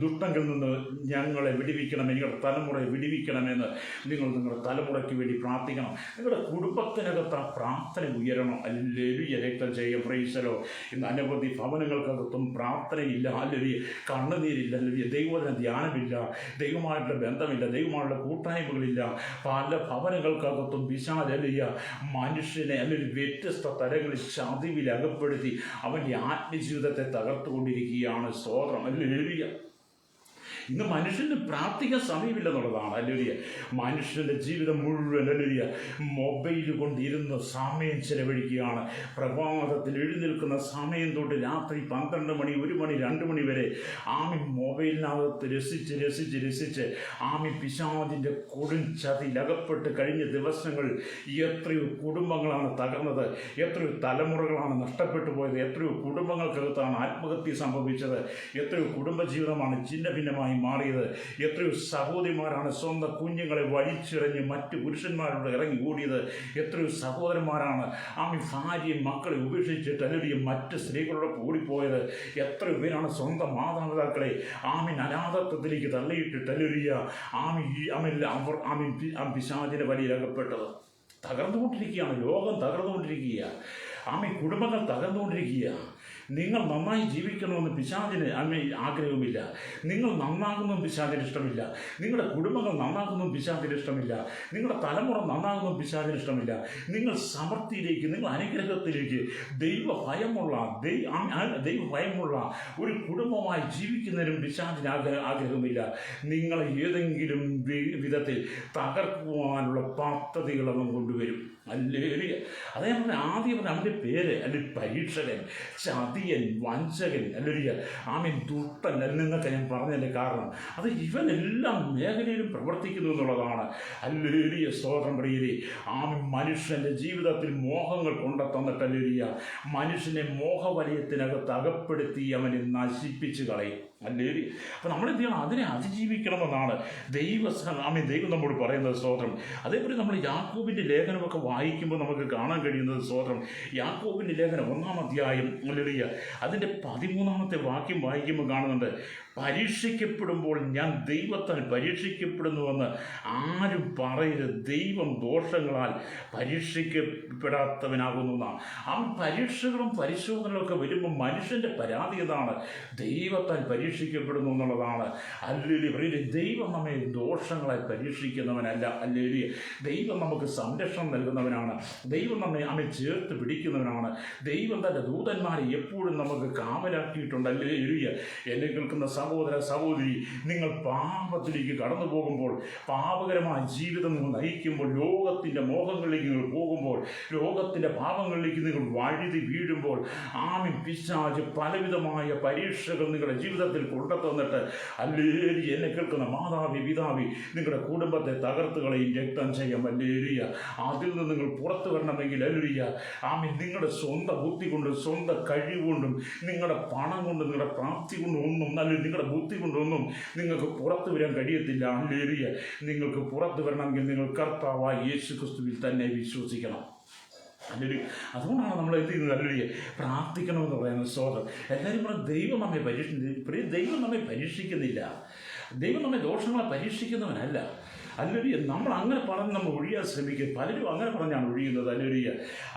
ദുഷ്ടങ്കിൽ നിന്ന് ഞങ്ങളെ വിടുവിക്കണമെന്ന്, നിങ്ങളുടെ തലമുറയെ വിടുവിക്കണമെന്ന് നിങ്ങളുടെ തലമുറയ്ക്ക് വേണ്ടി പ്രാർത്ഥിക്കണം. നിങ്ങളുടെ കുടുംബത്തിനകത്ത് ആ പ്രാർത്ഥന ഉയരണം. ഹല്ലേലൂയ. രക്തം ചെയ്യും. Price the Lord. ഇന്ന് അനവധി ഭവനങ്ങൾക്കകത്തും പ്രാർത്ഥനയില്ല. ഹല്ലേലൂയ. കണ്ണുനീരില്ല. ഹല്ലേലൂയ. ദൈവവചന ധ്യാനമില്ല, ദൈവമായിട്ടുള്ള ബന്ധമില്ല, ദൈവമായിട്ടുള്ള കൂട്ടായ്മകളില്ല. പല ഭവനങ്ങൾക്കകത്തും പിശാച് ഹല്ലേലൂയ മനുഷ്യനെ അല്ലെങ്കിൽ വ്യത്യസ്ത തലങ്ങളിൽ ചതിവിൽ അകപ്പെടുത്തി അവൻ്റെ ആത്മജീവിതത്തെ തകർത്തുകൊണ്ടിരിക്കുകയാണ്. സ്തോത്രം. ഹല്ലേലൂയ. ഇന്ന് മനുഷ്യന് പ്രാർത്ഥിക്കാൻ സമയമില്ലെന്നുള്ളതാണ്. ഹല്ലേലൂയ. മനുഷ്യൻ്റെ ജീവിതം മുഴുവൻ ഹല്ലേലൂയ മൊബൈൽ കൊണ്ടിരുന്ന് സമയം ചെലവഴിക്കുകയാണ്. പ്രഭാതത്തിൽ എഴുന്നേൽക്കുന്ന സമയം തൊട്ട് രാത്രി 12 മണി, 1 മണി, 2 മണി വരെ മൊബൈലിനകത്ത് രസിച്ച് പിശാചിൻ്റെ കൊടും ചതിയിലകപ്പെട്ട് കഴിഞ്ഞ ദിവസങ്ങളിൽ എത്രയോ കുടുംബങ്ങളാണ് തകർന്നത്, എത്രയോ തലമുറകളാണ് നഷ്ടപ്പെട്ടു പോയത്, എത്രയോ കുടുംബങ്ങൾക്കകത്താണ് ആത്മഹത്യ സംഭവിച്ചത്, എത്രയോ കുടുംബജീവിതമാണ് ഛിന്നഭിന്നമായി മാറിയത്. എത്രയോ സഹോദരിമാരാണ് സ്വന്തം കുഞ്ഞുങ്ങളെ വലിച്ചെറിഞ്ഞ് മറ്റ് പുരുഷന്മാരോട് ഇറങ്ങി ഓടിയത്. എത്രയോ സഹോദരന്മാരാണ് ഭാര്യയും മക്കളെ ഉപേക്ഷിച്ചിട്ട് അല്ലെങ്കിൽ മറ്റ് സ്ത്രീകളോട് ഓടിപ്പോയത്. എത്രയോ പേരാണ് സ്വന്തം മാതാപിതാക്കളെ അനാഥത്വത്തിലേക്ക് തള്ളിയിട്ടിട്ട് അവർ പിശാചിന്റെ വലയിൽ അകപ്പെട്ടത്. തകർന്നുകൊണ്ടിരിക്കുകയാണ് ലോകം, തകർന്നുകൊണ്ടിരിക്കുക. കുടുംബങ്ങൾ തകർന്നുകൊണ്ടിരിക്കുക. നിങ്ങൾ നന്നായി ജീവിക്കണമെന്ന് പിശാചിന് ആഗ്രഹമില്ല. നിങ്ങൾ നന്നാകുന്നതും പിശാചിന് ഇഷ്ടമില്ല. നിങ്ങളുടെ കുടുംബങ്ങൾ നന്നാകുന്നതും പിശാചിന് ഇഷ്ടമില്ല. നിങ്ങളുടെ തലമുറ നന്നാകുന്നതും പിശാചിന് ഇഷ്ടമില്ല. നിങ്ങൾ സമൃദ്ധിയിലേക്ക്, നിങ്ങൾ അനുഗ്രഹത്തിലേക്ക്, ദൈവഭയമുള്ള ഒരു കുടുംബമായി ജീവിക്കുന്നതിനും പിശാചിന് ആഗ്രഹമില്ല. നിങ്ങളെ ഏതെങ്കിലും വിധത്തിൽ തകർക്കുവാനുള്ള പദ്ധതികൾ അവൻ കൊണ്ടുവരും. ഹല്ലേലൂയ. അതേ പറഞ്ഞ ആദ്യം അവൻ്റെ പേര് പരീക്ഷകൻ, ചതിയൻ, വഞ്ചകൻ, ദുഷ്ടൻ എന്നൊക്കെ ഞാൻ പറഞ്ഞതിൻ്റെ കാരണം അത് ഇവനെല്ലാം മേഖലയിലും പ്രവർത്തിക്കുന്നു എന്നുള്ളതാണ്. ഹല്ലേലൂയ. സ്തോത്രം പ്രിയരേ. മനുഷ്യൻ്റെ ജീവിതത്തിൽ മോഹങ്ങൾ കൊണ്ടെത്തന്നിട്ട് മനുഷ്യനെ മോഹവലയത്തിനകത്ത് അകപ്പെടുത്തി അവനെ നശിപ്പിച്ച് കളയും. ഹല്ലേലൂയ. അപ്പോൾ നമ്മളെന്ത് ചെയ്യണം? അതിനെ അതിജീവിക്കണമെന്നാണ് ദൈവം നമ്മോട് പറയുന്നത്. സ്തോത്രം. അതേപോലെ നമ്മൾ യാക്കോബിൻ്റെ ലേഖനമൊക്കെ വായിക്കുമ്പോൾ നമുക്ക് കാണാൻ കഴിയുന്നത്, സ്തോത്രം, യാക്കോബിൻ്റെ ലേഖനം 1-ാം അധ്യായം അതിൻ്റെ 13-ാമത്തെ വാക്യം വായിക്കുമ്പോൾ കാണുന്നുണ്ട്, പരീക്ഷിക്കപ്പെടുമ്പോൾ ഞാൻ ദൈവത്താൽ പരീക്ഷിക്കപ്പെടുന്നുവെന്ന് ആരും പറയരുത്. ദൈവം ദോഷങ്ങളാൽ പരീക്ഷിക്കപ്പെടാത്തവനാകുന്നു എന്നാണ്. പരീക്ഷകളും പരിശോധനകളൊക്കെ വരുമ്പോൾ മനുഷ്യൻ്റെ പരാതി ഏതാണ്? ദൈവത്താൽ പരീക്ഷിക്കപ്പെടുന്നു എന്നുള്ളതാണ്. ഹല്ലേലൂയ. ദൈവം നമ്മെ ദോഷങ്ങളാൽ പരീക്ഷിക്കുന്നവനല്ല. ഹല്ലേലൂയ. ദൈവം നമുക്ക് സംരക്ഷണം നൽകുന്നവനാണ്. ദൈവം നമ്മെ ചേർത്ത് പിടിക്കുന്നവനാണ്. ദൈവം തൻ്റെ ദൂതന്മാരെ എപ്പോഴും നമുക്ക് കാവലാക്കിയിട്ടുണ്ട്. ഹല്ലേലൂയ. എന്നെ കേൾക്കുന്ന സഹോദര സഹോദരി, നിങ്ങൾ പാപത്തിലേക്ക് കടന്നു പോകുമ്പോൾ, പാപകരമായ ജീവിതം നിങ്ങൾ നയിക്കുമ്പോൾ, ലോകത്തിൻ്റെ മോഹങ്ങളിലേക്ക് നിങ്ങൾ പോകുമ്പോൾ, ലോകത്തിൻ്റെ പാപങ്ങളിലേക്ക് നിങ്ങൾ വഴുതി വീഴുമ്പോൾ, പിശാച് പലവിധമായ പരീക്ഷകൾ നിങ്ങളുടെ ജീവിതത്തിൽ കൊണ്ടുതന്നിട്ട് ഹല്ലേലൂയ, എന്നെ കേൾക്കുന്ന മാതാവി പിതാവി, നിങ്ങളുടെ കുടുംബത്തെ തകർത്തുകളെയും രക്തം ചെയ്യാം. ഹല്ലേലൂയ. അതിൽ നിന്ന് നിങ്ങൾ പുറത്തു വരണമെങ്കിൽ ഹല്ലേലൂയ, നിങ്ങളുടെ സ്വന്തം ബുദ്ധി കൊണ്ടും സ്വന്തം കഴിവുകൊണ്ടും നിങ്ങളുടെ പണം കൊണ്ടും നിങ്ങളുടെ പ്രാപ്തി കൊണ്ടും ഒന്നും, അല്ലെങ്കിൽ നിങ്ങളുടെ ബുദ്ധി കൊണ്ടൊന്നും നിങ്ങൾക്ക് പുറത്തു വരാൻ കഴിയത്തില്ല. ഹല്ലേലൂയ. നിങ്ങൾക്ക് പുറത്തു വരണമെങ്കിൽ നിങ്ങൾ കർത്താവായ യേശു ക്രിസ്തുവിൽ തന്നെ വിശ്വസിക്കണം. ഹല്ലേലൂയ. അതുകൊണ്ടാണ് നമ്മൾ എന്ത് ചെയ്യുന്നത്? ഹല്ലേലൂയ, പ്രാർത്ഥിക്കണമെന്ന് പറയുന്നത്. സ്തോത്രം. എല്ലാവരും പറഞ്ഞാൽ ദൈവം നമ്മെ ദൈവം നമ്മെ പരീക്ഷിക്കുന്നില്ല. ദൈവം നമ്മെ ദോഷങ്ങളെ പരീക്ഷിക്കുന്നവനല്ല. ഹല്ലേലൂയ. നമ്മൾ അങ്ങനെ പറഞ്ഞ് നമ്മൾ ഒഴിയാൻ ശ്രമിക്കുക. പലരും അങ്ങനെ പറഞ്ഞാണ് ഒഴിയുന്നത്. ഹല്ലേലൂയ.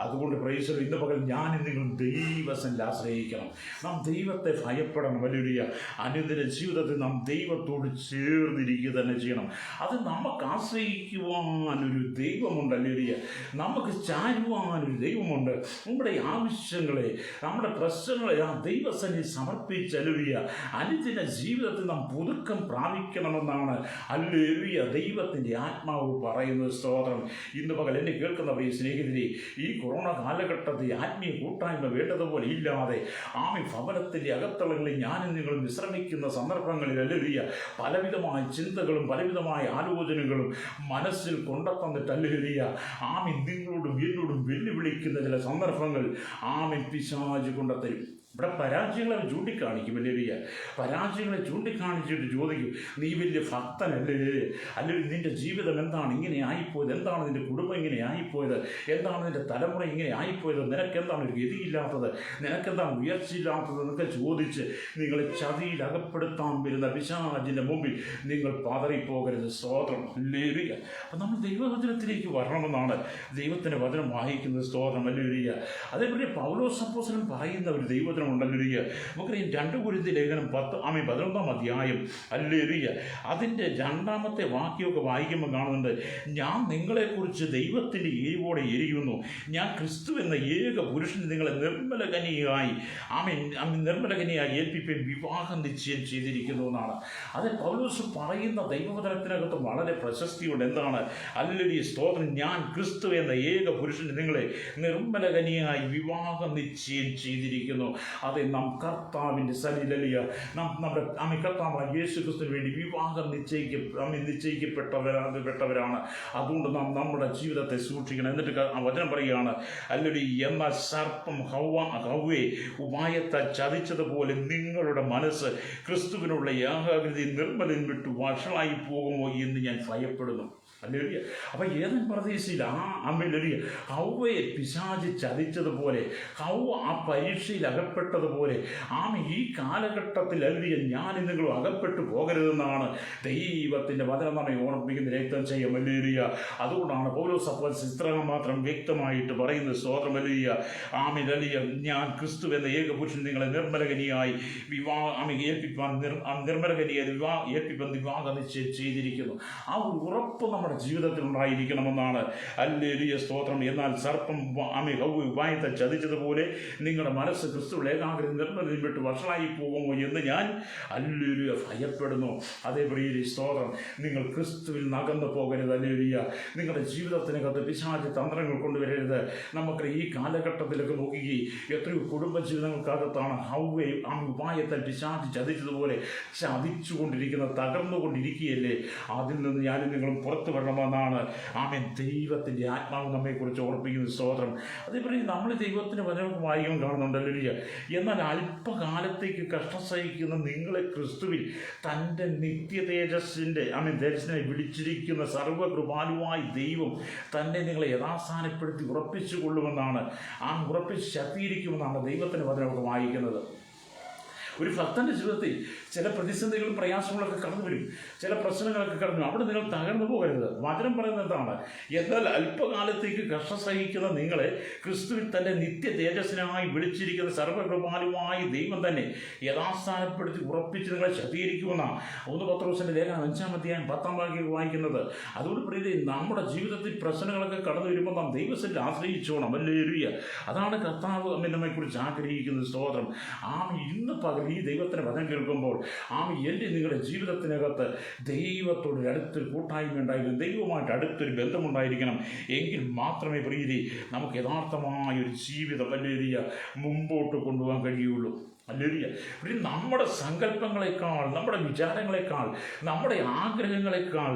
അതുകൊണ്ട് പ്രൈസ് ഇന്ന് പകൽ ഞാനും നിങ്ങൾ ദൈവസന്നിധിയിൽ ആശ്രയിക്കണം. നാം ദൈവത്തെ ഭയപ്പെടണം. ഹല്ലേലൂയ. അനുദിന ജീവിതത്തിൽ നാം ദൈവത്തോട് ചേർന്നിരിക്കുക തന്നെ ചെയ്യണം. അത് നമുക്ക് ആശ്രയിക്കുവാനൊരു ദൈവമുണ്ട്. ഹല്ലേലൂയ. നമുക്ക് ചാരുവാനൊരു ദൈവമുണ്ട്. നമ്മുടെ ആവശ്യങ്ങളെ, നമ്മുടെ പ്രശ്നങ്ങളെ ആ ദൈവസന്നിധിയിൽ സമർപ്പിച്ച് ഹല്ലേലൂയ അനുദിന ജീവിതത്തിൽ നാം പുതുക്കം പ്രാപിക്കണമെന്നാണ് ഹല്ലേലൂയ ദൈവത്തിൻ്റെ ആത്മാവ് പറയുന്നത്. സ്തോത്രം. ഇന്ന് പകൽ എന്നെ കേൾക്കുന്ന പ്രിയ സ്നേഹിതരെ, ഈ കൊറോണ കാലഘട്ടത്തിൽ ആത്മീയ കൂട്ടായ്മ വേണ്ടതുപോലെ ഇല്ലാതെ ഭവനത്തിൻ്റെ അകത്തളങ്ങളിൽ ഞാനും നിങ്ങളും വിശ്രമിക്കുന്ന സന്ദർഭങ്ങളിൽ ഹല്ലേലൂയ പലവിധമായ ചിന്തകളും പലവിധമായ ആലോചനകളും മനസ്സിൽ കൊണ്ടെത്തന്നിട്ട് ഹല്ലേലൂയ നിങ്ങളോടും എന്നോടും വെല്ലുവിളിക്കുന്ന ചില സന്ദർഭങ്ങൾ പിശാച് കൊണ്ടെത്തരും. ഇവിടെ പരാജയങ്ങളെ ചൂണ്ടിക്കാണിക്കും. ഹല്ലേലൂയ. പരാജയങ്ങളെ ചൂണ്ടിക്കാണിച്ചിട്ട് ചോദിക്കും, നീ വലിയ ഭക്തനല്ലേ? അല്ലെങ്കിൽ നിൻ്റെ ജീവിതം എന്താണ് ഇങ്ങനെ ആയിപ്പോയത്? എന്താണ് നിൻ്റെ കുടുംബം ഇങ്ങനെ ആയിപ്പോയത്? എന്താണ് നിൻ്റെ തലമുറ ഇങ്ങനെ ആയിപ്പോയത്? നിനക്കെന്താണ് ഒരു ഗതിയില്ലാത്തത്? നിനക്കെന്താണ് ഉയർച്ചയില്ലാത്തത് എന്നൊക്കെ ചോദിച്ച് നിങ്ങളെ ചതിയിൽ അകപ്പെടുത്താൻ വരുന്ന പിശാചിൻ്റെ മുമ്പിൽ നിങ്ങൾ പതറിപ്പോകരുത്. സ്തോത്രം. ഹല്ലേലൂയ. അപ്പം നമ്മൾ ദൈവവചനത്തിലേക്ക് വരണമെന്നാണ് ദൈവത്തിൻ്റെ വചനം വായിക്കുന്നത്. സ്തോത്രം. ഹല്ലേലൂയ. അതേപോലെ പൗലോസ് അപ്പോസ്തലൻ പറയുന്ന ഒരു ദൈവത്തിനുണ്ടല്ലോ. നമുക്കറിയാം 2 കൊരിന്ത്യർ ലേഖനം 11-ാം അധ്യായം ഹല്ലേലൂയ അതിൻ്റെ 2-ാമത്തെ വാക്യമൊക്കെ വായിക്കുമ്പോൾ കാണുന്നുണ്ട്, ഞാൻ നിങ്ങളെക്കുറിച്ച് ദൈവത്തിൻ്റെ എരിവോടെ എരിയുന്നു. ഞാൻ ക്രിസ്തു എന്ന ഏക പുരുഷൻ നിങ്ങളെ നിർമ്മലകനിയായി ഏൽപ്പിക്കുകയും വിവാഹം നിശ്ചയം ചെയ്തിരിക്കുന്നു എന്നാണ്. അത് പൗലോസ് പറയുന്ന ദൈവവചനത്തിനകത്ത് വളരെ പ്രശസ്തിയുണ്ട്. എന്താണ്? ഹല്ലേലൂയ. സ്തോത്രം. ഞാൻ ക്രിസ്തു എന്ന ഏക പുരുഷൻ നിങ്ങളെ നിർമ്മലകനിയായി വിവാഹം നിശ്ചയം ചെയ്തിരിക്കുന്നു. അതെ, നാം കർത്താവിൻ്റെ സന്നിധിയിലല്ല, നമ്മുടെ കർത്താവായ യേശു ക്രിസ്തുവിന് വേണ്ടി വിവാഹം നിശ്ചയിക്കപ്പെട്ടവരാണ്. അതുകൊണ്ട് നാം നമ്മുടെ ജീവിതത്തെ സൂക്ഷിക്കണം. എന്നിട്ട് വചനം പറയുകയാണ്, അല്ലെങ്കിൽ എന്നാൽ സർപ്പം ഹവ്വയെ ഉപായത്താൽ ചതിച്ചതുപോലെ നിങ്ങളുടെ മനസ്സ് ക്രിസ്തുവിനുള്ള ഏകാഗ്രത നിർമ്മലം വിട്ടു വഷളായി പോകുമോ എന്ന് ഞാൻ ഭയപ്പെടുന്നു. അല്ലേലിയ. അപ്പം ഏതൻ പ്രദേശയിൽ ഹവ്വയെ പിശാച് ചതിച്ചതുപോലെ, ഹവ്വ ആ പരീക്ഷയിൽ അകപ്പെട്ടതുപോലെ ഈ കാലഘട്ടത്തിൽ ഞാൻ നിങ്ങളും അകപ്പെട്ടു പോകരുതെന്നാണ് ദൈവത്തിൻ്റെ വചനം നമ്മെ ഓർമ്മിപ്പിക്കുന്ന രക്തം ചെയ്യാം. അല്ലേലിയ. അതുകൊണ്ടാണ് പൗലോസ് അപ്പോസ്തലൻ ഇത്രയും മാത്രം വ്യക്തമായിട്ട് പറയുന്നത്. സ്തോത്രം. അല്ലേലിയ. ഞാൻ ക്രിസ്തു എന്ന ഏകപുരുഷൻ നിങ്ങളെ നിർമ്മലകനിയായി ഏൽപ്പിക്കാൻ വിവാഹ നിശ്ചയം ചെയ്തിരിക്കുന്നു. ആ ഒരു ഉറപ്പ് നമ്മുടെ ജീവിതത്തിൽ ഉണ്ടായിരിക്കണമെന്നാണ്. ഹല്ലേലൂയ. സ്തോത്രം. എന്നാൽ സർപ്പം ഉപായത്തെ ചതിച്ചതുപോലെ നിങ്ങളുടെ മനസ്സ് ക്രിസ്തുവിൽ ഏകാഗ്രത നിർമ്മലം വിട്ട് വഷളായി പോകുമോ എന്ന് ഞാൻ ഹല്ലേലൂയ ഭയപ്പെടുന്നു. അതേ പ്രിയരേ, സ്തോത്രം. നിങ്ങൾ ക്രിസ്തുവിൽ നകന്നു പോകരുത്. ഹല്ലേലൂയ. നിങ്ങളുടെ ജീവിതത്തിനകത്ത് പിശാച് തന്ത്രങ്ങൾ കൊണ്ടുവരരുത്. നമുക്ക് ഈ കാലഘട്ടത്തിലൊക്കെ നോക്കുകയും എത്രയോ കുടുംബജീവിതങ്ങൾക്കകത്താണ് ഹവ്വയെ ഉപായത്താൽ പിശാച് ചതിച്ചതുപോലെ ചതിച്ചുകൊണ്ടിരിക്കുന്നത്, തകർന്നുകൊണ്ടിരിക്കുകയല്ലേ. അതിൽ നിന്ന് ഞാനും നിങ്ങളും പുറത്തു വരണമെന്നാണ് ദൈവത്തിൻ്റെ ആത്മാവ് നമ്മെക്കുറിച്ച് ഓർപ്പിക്കുന്ന. സ്തോത്രം. അതേപോലെ നമ്മൾ ദൈവത്തിൻ്റെ വചനം വായിക്കാൻ കാണുന്നുണ്ടല്ലോ. എന്നാൽ അല്പകാലത്തേക്ക് കഷ്ടം സഹിക്കുന്ന നിങ്ങളെ ക്രിസ്തുവിൽ തൻ്റെ നിത്യതേജസ്സിൻ്റെ തേജസ്സിനെ വിളിച്ചിരിക്കുന്ന സർവ്വകൃപാലുവായി ദൈവം തന്നെ നിങ്ങളെ യഥാസ്ഥാനപ്പെടുത്തി ഉറപ്പിച്ചു കൊള്ളുമെന്നാണ്, ഉറപ്പിച്ച് ശക്തീകരിക്കുമെന്നാണ് ദൈവത്തിൻ്റെ വചനമൊക്കെ വായിക്കുന്നത്. ഒരു ഭക്തൻ്റെ ജീവിതത്തിൽ ചില പ്രതിസന്ധികളും പ്രയാസങ്ങളൊക്കെ കടന്നു വരും, ചില പ്രശ്നങ്ങളൊക്കെ കടന്നു. അവിടെ നിങ്ങൾ തകർന്നു പോകരുത്. വചനം പറയുന്നത് എന്താണ്? എന്നാൽ അല്പകാലത്തേക്ക് കഷ്ടം സഹിക്കുന്ന നിങ്ങളെ ക്രിസ്തുവിൽ തൻ്റെ നിത്യ തേജസ്സിനായി വിളിച്ചിരിക്കുന്ന സർവ്വകൃപാലുവായി ദൈവം തന്നെ യഥാസ്ഥാനപ്പെടുത്തി ഉറപ്പിച്ച് നിങ്ങളെ ശക്തീകരിക്കുമെന്നാണ് 1 പത്രോസിൻ്റെ ലേഖനം 5-ാം അധ്യായം 10-ാം വാക്യം വായിക്കുന്നത്. അതുകൊണ്ട് പ്രിയരേ, നമ്മുടെ ജീവിതത്തിൽ പ്രശ്നങ്ങളൊക്കെ കടന്നു വരുമ്പോൾ നാം ദൈവത്തിൽ ആശ്രയിച്ചോണം. ഹല്ലേലൂയ. അതാണ് കർത്താവ് നമ്മെക്കുറിച്ച് ആഗ്രഹിക്കുന്നത്. സ്തോത്രം. ഇന്ന് പകൽ ഈ ദൈവത്തിൻ്റെ വചനം കേൾക്കുമ്പോൾ എൻ്റെ നിങ്ങളുടെ ജീവിതത്തിനകത്ത് ദൈവത്തോട് അടുത്തൊരു കൂട്ടായ്മ ഉണ്ടായിരിക്കണം, ദൈവവുമായിട്ട് അടുത്തൊരു ബന്ധമുണ്ടായിരിക്കണം. എങ്കിൽ മാത്രമേ പ്രിയരേ നമുക്ക് യഥാർത്ഥമായൊരു ജീവിതം മുമ്പോട്ട് കൊണ്ടുപോകാൻ കഴിയുള്ളൂ. ഹല്ലേലൂയ. നമ്മുടെ സങ്കല്പങ്ങളെക്കാൾ, നമ്മുടെ വിചാരങ്ങളെക്കാൾ, നമ്മുടെ ആഗ്രഹങ്ങളെക്കാൾ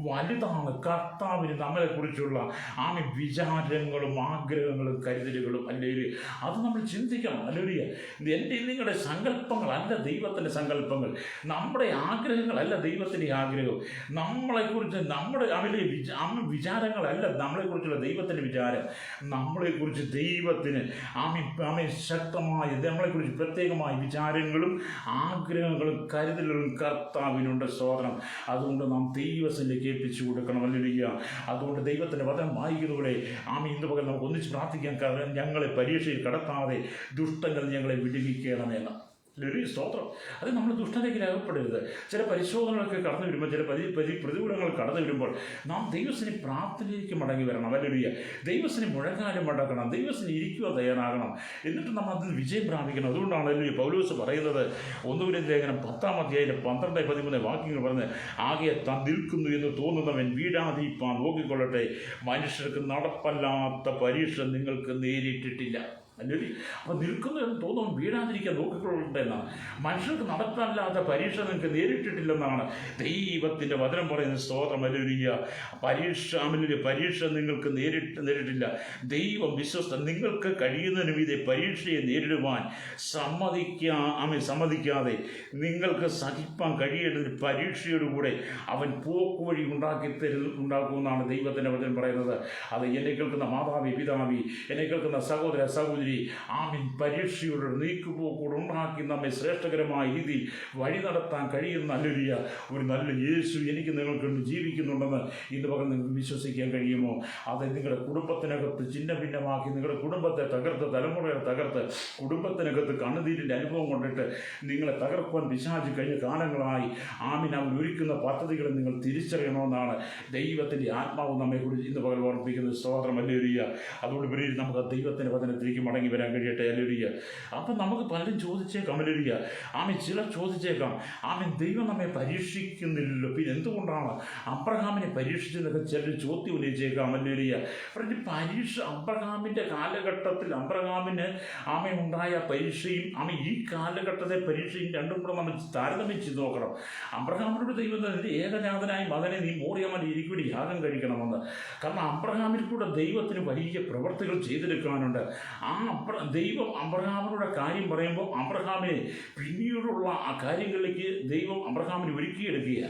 വലുതാണ് കർത്താവിന് നമ്മളെക്കുറിച്ചുള്ള വിചാരങ്ങളും ആഗ്രഹങ്ങളും കരുതലുകളും. ഹല്ലേലൂയ. അത് നമ്മൾ ചിന്തിക്കണം. ഹല്ലേലൂയ. നിങ്ങളുടെ സങ്കല്പങ്ങളല്ല ദൈവത്തിൻ്റെ സങ്കല്പങ്ങൾ, നമ്മുടെ ആഗ്രഹങ്ങളല്ല ദൈവത്തിൻ്റെ ആഗ്രഹം, നമ്മളെക്കുറിച്ച് നമ്മുടെ വിചാരങ്ങളല്ല നമ്മളെക്കുറിച്ചുള്ള ദൈവത്തിൻ്റെ വിചാരം. നമ്മളെക്കുറിച്ച് ദൈവത്തിന് ശക്തമായ, നമ്മളെക്കുറിച്ച് പ്രത്യേകമായ വിചാരങ്ങളും ആഗ്രഹങ്ങളും കരുതലുകളും കർത്താവിനുണ്ട്. സ്തോത്രം. അതുകൊണ്ട് നാം ദൈവത്തിലേക്ക് ഏൽപ്പിച്ചു കൊടുക്കണം. ഹല്ലേലൂയ. അതുകൊണ്ട് ദൈവത്തിൻ്റെ വചനം വായിക്കുന്നതോടെ ഇന്ന് പകൽ നമുക്ക് ഒന്നിച്ച് പ്രാർത്ഥിക്കാൻ. ഞങ്ങളെ പരീക്ഷയിൽ കടത്താതെ ദുഷ്ടങ്ങൾ ഞങ്ങളെ വിടുവിക്കണമെന്ന്. സ്തോത്രം. അത് നമ്മൾ ദുഷ്ടതയ്ക്ക് അകപ്പെടരുത്. ചില പരിശോധനകളൊക്കെ കടന്നു വരുമ്പോൾ, ചില പ്രതികൂലങ്ങൾ കടന്നു വരുമ്പോൾ നാം ദൈവത്തിന് പ്രാർത്ഥനയിലേക്ക് മടങ്ങി വരണം. ഹല്ലേലൂയ. ദൈവത്തിന് മുഴങ്ങാനും മടക്കണം, ദൈവത്തിന് ഇരിക്കുവാൻ തയ്യാറാകണം. എന്നിട്ട് നമ്മൾ അതിൽ വിജയം പ്രാപിക്കണം. അതുകൊണ്ടാണ് പൗലോസ് പറയുന്നത് 1 കൊരിന്ത്യർ ലേഖനം 10-ാം അധ്യായം 12-13 വാക്യങ്ങൾ പറഞ്ഞ്, ആകെ താൻ നിൽക്കുന്നു എന്ന് തോന്നുന്നവൻ വീഴാതിരിപ്പാൻ നോക്കിക്കൊള്ളട്ടെ. മനുഷ്യർക്ക് നടപ്പല്ലാത്ത പരീക്ഷ നിങ്ങൾക്ക് നേരിട്ടിട്ടില്ല. അല്ലെങ്കിൽ അപ്പോൾ നിൽക്കുന്നു എന്ന് തോന്നുന്നു വീഴാതിരിക്കാൻ നോക്കിക്കൊള്ളട്ടെന്നാണ്. മനുഷ്യർക്ക് നടക്കാനില്ലാത്ത പരീക്ഷ നിങ്ങൾക്ക് നേരിട്ടിട്ടില്ലെന്നാണ് ദൈവത്തിൻ്റെ വചനം പറയുന്നത്. സ്തോത്രം. ഹല്ലേലൂയ. പരീക്ഷ നിങ്ങൾക്ക് നേരിട്ടില്ല. ദൈവം വിശ്വസ്തൻ. നിങ്ങൾക്ക് കഴിയുന്നതിന് മീതെ പരീക്ഷയെ നേരിടുവാൻ സമ്മതിക്കാതെ നിങ്ങൾക്ക് സഹിപ്പാൻ കഴിയേണ്ടതിന് പരീക്ഷയോടുകൂടെ അവൻ പോക്കുവഴി ഉണ്ടാക്കുമെന്നാണ് ദൈവത്തിൻ്റെ വചനം പറയുന്നത്. അത് എന്നെ കേൾക്കുന്ന മാതാവി, പിതാവി, എന്നെ കേൾക്കുന്ന സഹോദര, സഹോദരി, പരീക്ഷയുടെ നീക്കുപോക്കൂടെ ഉണ്ടാക്കി നമ്മെ ശ്രേഷ്ഠകരമായ രീതിയിൽ വഴി നടത്താൻ കഴിയുന്ന ഒരു നല്ല യേശു എനിക്ക് നിങ്ങൾക്ക് ജീവിക്കുന്നുണ്ടെന്ന് ഇന്ന് പകൽ നിങ്ങൾക്ക് വിശ്വസിക്കാൻ കഴിയുമോ? അത് നിങ്ങളുടെ കുടുംബത്തിനകത്ത് ചിഹ്ന ഭിന്നമാക്കി, നിങ്ങളുടെ കുടുംബത്തെ തകർത്ത്, തലമുറയെ തകർത്ത്, കുടുംബത്തിനകത്ത് കണ്ണുനീരിൻ്റെ അനുഭവം കൊണ്ടിട്ട് നിങ്ങളെ തകർക്കുവാൻ പിശാച് കഴിഞ്ഞ കാലങ്ങളായി അവൻ ഒരുക്കുന്ന പദ്ധതികളെ നിങ്ങൾ തിരിച്ചറിയണമെന്നാണ് ദൈവത്തിൻ്റെ ആത്മാവ് നമ്മെക്കുറിച്ച് ഇന്ന് പകൽ ഓർമ്മിപ്പിക്കുന്നത്. സ്തോത്രം. ഹല്ലേലൂയ. അതുകൊണ്ട് നമുക്ക് ദൈവത്തിൻ്റെ വചനത്തിലേക്ക് മടങ്ങി വരാൻ കഴിയട്ടെ. ഹല്ലേലൂയ. അപ്പം നമുക്ക് പലരും ചോദിച്ചേക്കാം, ഹല്ലേലൂയ, ആമേൻ, ചിലർ ചോദിച്ചേക്കാം, ആമേൻ, ദൈവം നമ്മെ പരീക്ഷിക്കുന്നില്ലല്ലോ, പിന്നെ എന്തുകൊണ്ടാണ് അബ്രഹാമിനെ പരീക്ഷിച്ചെന്നൊക്കെ ചിലർ ചോദ്യം ഉന്നയിച്ചേക്കാം. ഹല്ലേലൂയ. പരീക്ഷ അബ്രഹാമിൻ്റെ കാലഘട്ടത്തിൽ അബ്രഹാമിന് ആമേൻ ഉണ്ടായ പരീക്ഷയും ഈ കാലഘട്ടത്തെ പരീക്ഷയും രണ്ടും കൂടെ നമ്മൾ താരതമ്യം ചെയ്ത് നോക്കണം. അബ്രഹാമിനോട് ദൈവം ഏകജാതനായ മകനെ നീ മോറിയാമൽ ഇരിക്കൂടി യാഗം കഴിക്കണമെന്ന്. കാരണം അബ്രഹാമിൽ കൂടെ ദൈവത്തിന് വലിയ പ്രവർത്തികൾ ചെയ്തെടുക്കാനുണ്ട്. ദൈവം അബ്രഹാമിനോട് കാര്യം പറയുമ്പോൾ അബ്രഹാമിനെ പിന്നീടുള്ള ആ കാര്യങ്ങളിലേക്ക് ദൈവം അബ്രഹാമിനെ ഒരുക്കിയെടുക്കുക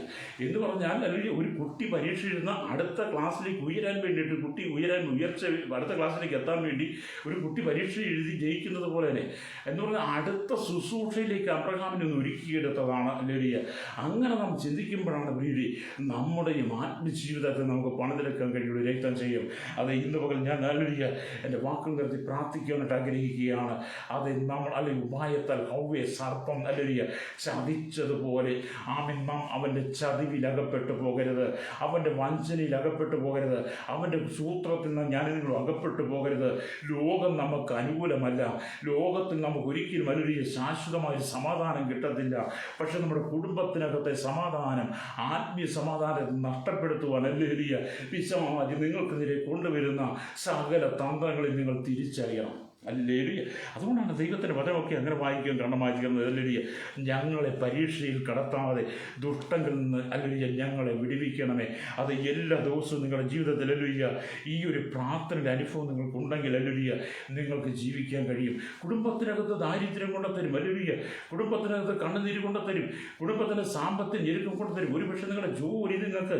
എന്ന് പറഞ്ഞാൽ, അല്ലെങ്കിൽ ഒരു കുട്ടി പരീക്ഷ എഴുതുന്ന അടുത്ത ക്ലാസ്സിലേക്ക് ഉയരാൻ വേണ്ടിയിട്ട്, കുട്ടി ഉയർച്ച അടുത്ത ക്ലാസ്സിലേക്ക് എത്താൻ വേണ്ടി ഒരു കുട്ടി പരീക്ഷ എഴുതി ജയിക്കുന്നത് പോലെ തന്നെ എന്ന് പറഞ്ഞാൽ അടുത്ത ശുശ്രൂഷയിലേക്ക് അബ്രഹാമിനെ ഒന്ന് ഒരുക്കിയെടുത്തതാണ്. ഹല്ലേലൂയ. അങ്ങനെ നാം ചിന്തിക്കുമ്പോഴാണ് പ്രിയരെ നമ്മുടെ ആത്മജീവിതത്തെ നമുക്ക് പണിതെടുക്കാൻ കഴിയുള്ളൂ. രക്തം ചെയ്യും. അത് ഇന്ന് പകൽ ഞാൻ ഹല്ലേലൂയ എൻ്റെ വാക്കുകൾ നിർത്തി പ്രാർത്ഥിക്കാനായിട്ട് ആഗ്രഹിക്കുകയാണ്. അത് നമ്മൾ അല്ലെങ്കിൽ ഉപായത്താൽ ഹവ്വയെ സർപ്പം ഹല്ലേലൂയ ചതിച്ചതുപോലെ ആമേൻ നാം അവൻ്റെ ചതിവിലകപ്പെട്ടു പോകരുത്, അവൻ്റെ വഞ്ചനയിൽ അകപ്പെട്ടു പോകരുത്, അവൻ്റെ സൂത്രത്തിൽ നിന്ന് ഞാൻ നിങ്ങൾ അകപ്പെട്ടു പോകരുത്. ലോകം നമുക്ക് അനുകൂലമല്ല. ലോകത്തിൽ നമുക്ക് ഒരിക്കലും ഹല്ലേലൂയ ശാശ്വതമായ സമാധാനം കിട്ടത്തില്ല. പക്ഷെ നമ്മുടെ കുടുംബത്തിനകത്തെ സമാധാനം, ആത്മീയ സമാധാനം നഷ്ടപ്പെടുത്തുവാൻ ഹല്ലേലൂയ പിശാച് നിങ്ങൾക്കെതിരെ കൊണ്ടുവരുന്ന സകല തന്ത്രങ്ങളിൽ നിങ്ങൾ തിരിച്ചറിയണം. ഹല്ലേലൂയ. അതുകൊണ്ടാണ് ദൈവത്തിൻ്റെ വചനമൊക്കെ അങ്ങനെ വായിക്കാൻ കാരണമായിരിക്കുന്നത്. ഹല്ലേലൂയ. ഞങ്ങളെ പരീക്ഷയിൽ കടത്താതെ ദുഷ്ടങ്ങളിൽ നിന്ന് ഹല്ലേലൂയ ഞങ്ങളെ വിടുവിക്കണമേ. അത് എല്ലാ ദിവസവും നിങ്ങളുടെ ജീവിതത്തിൽ ഹല്ലേലൂയ ഈ ഒരു പ്രാർത്ഥനയുടെ അനുഭവം നിങ്ങൾക്കുണ്ടെങ്കിൽ ഹല്ലേലൂയ നിങ്ങൾക്ക് ജീവിക്കാൻ കഴിയും. കുടുംബത്തിനകത്ത് ദാരിദ്ര്യം കൊണ്ടുത്തരും, ഹല്ലേലൂയ. കുടുംബത്തിനകത്ത് കണ്ണുനീര് കൊണ്ടുത്തരും, കുടുംബത്തിൻ്റെ സാമ്പത്തിക ഞെരുക്കം കൊണ്ടുത്തരും. ഒരുപക്ഷെ നിങ്ങളുടെ ജോലി നിങ്ങൾക്ക്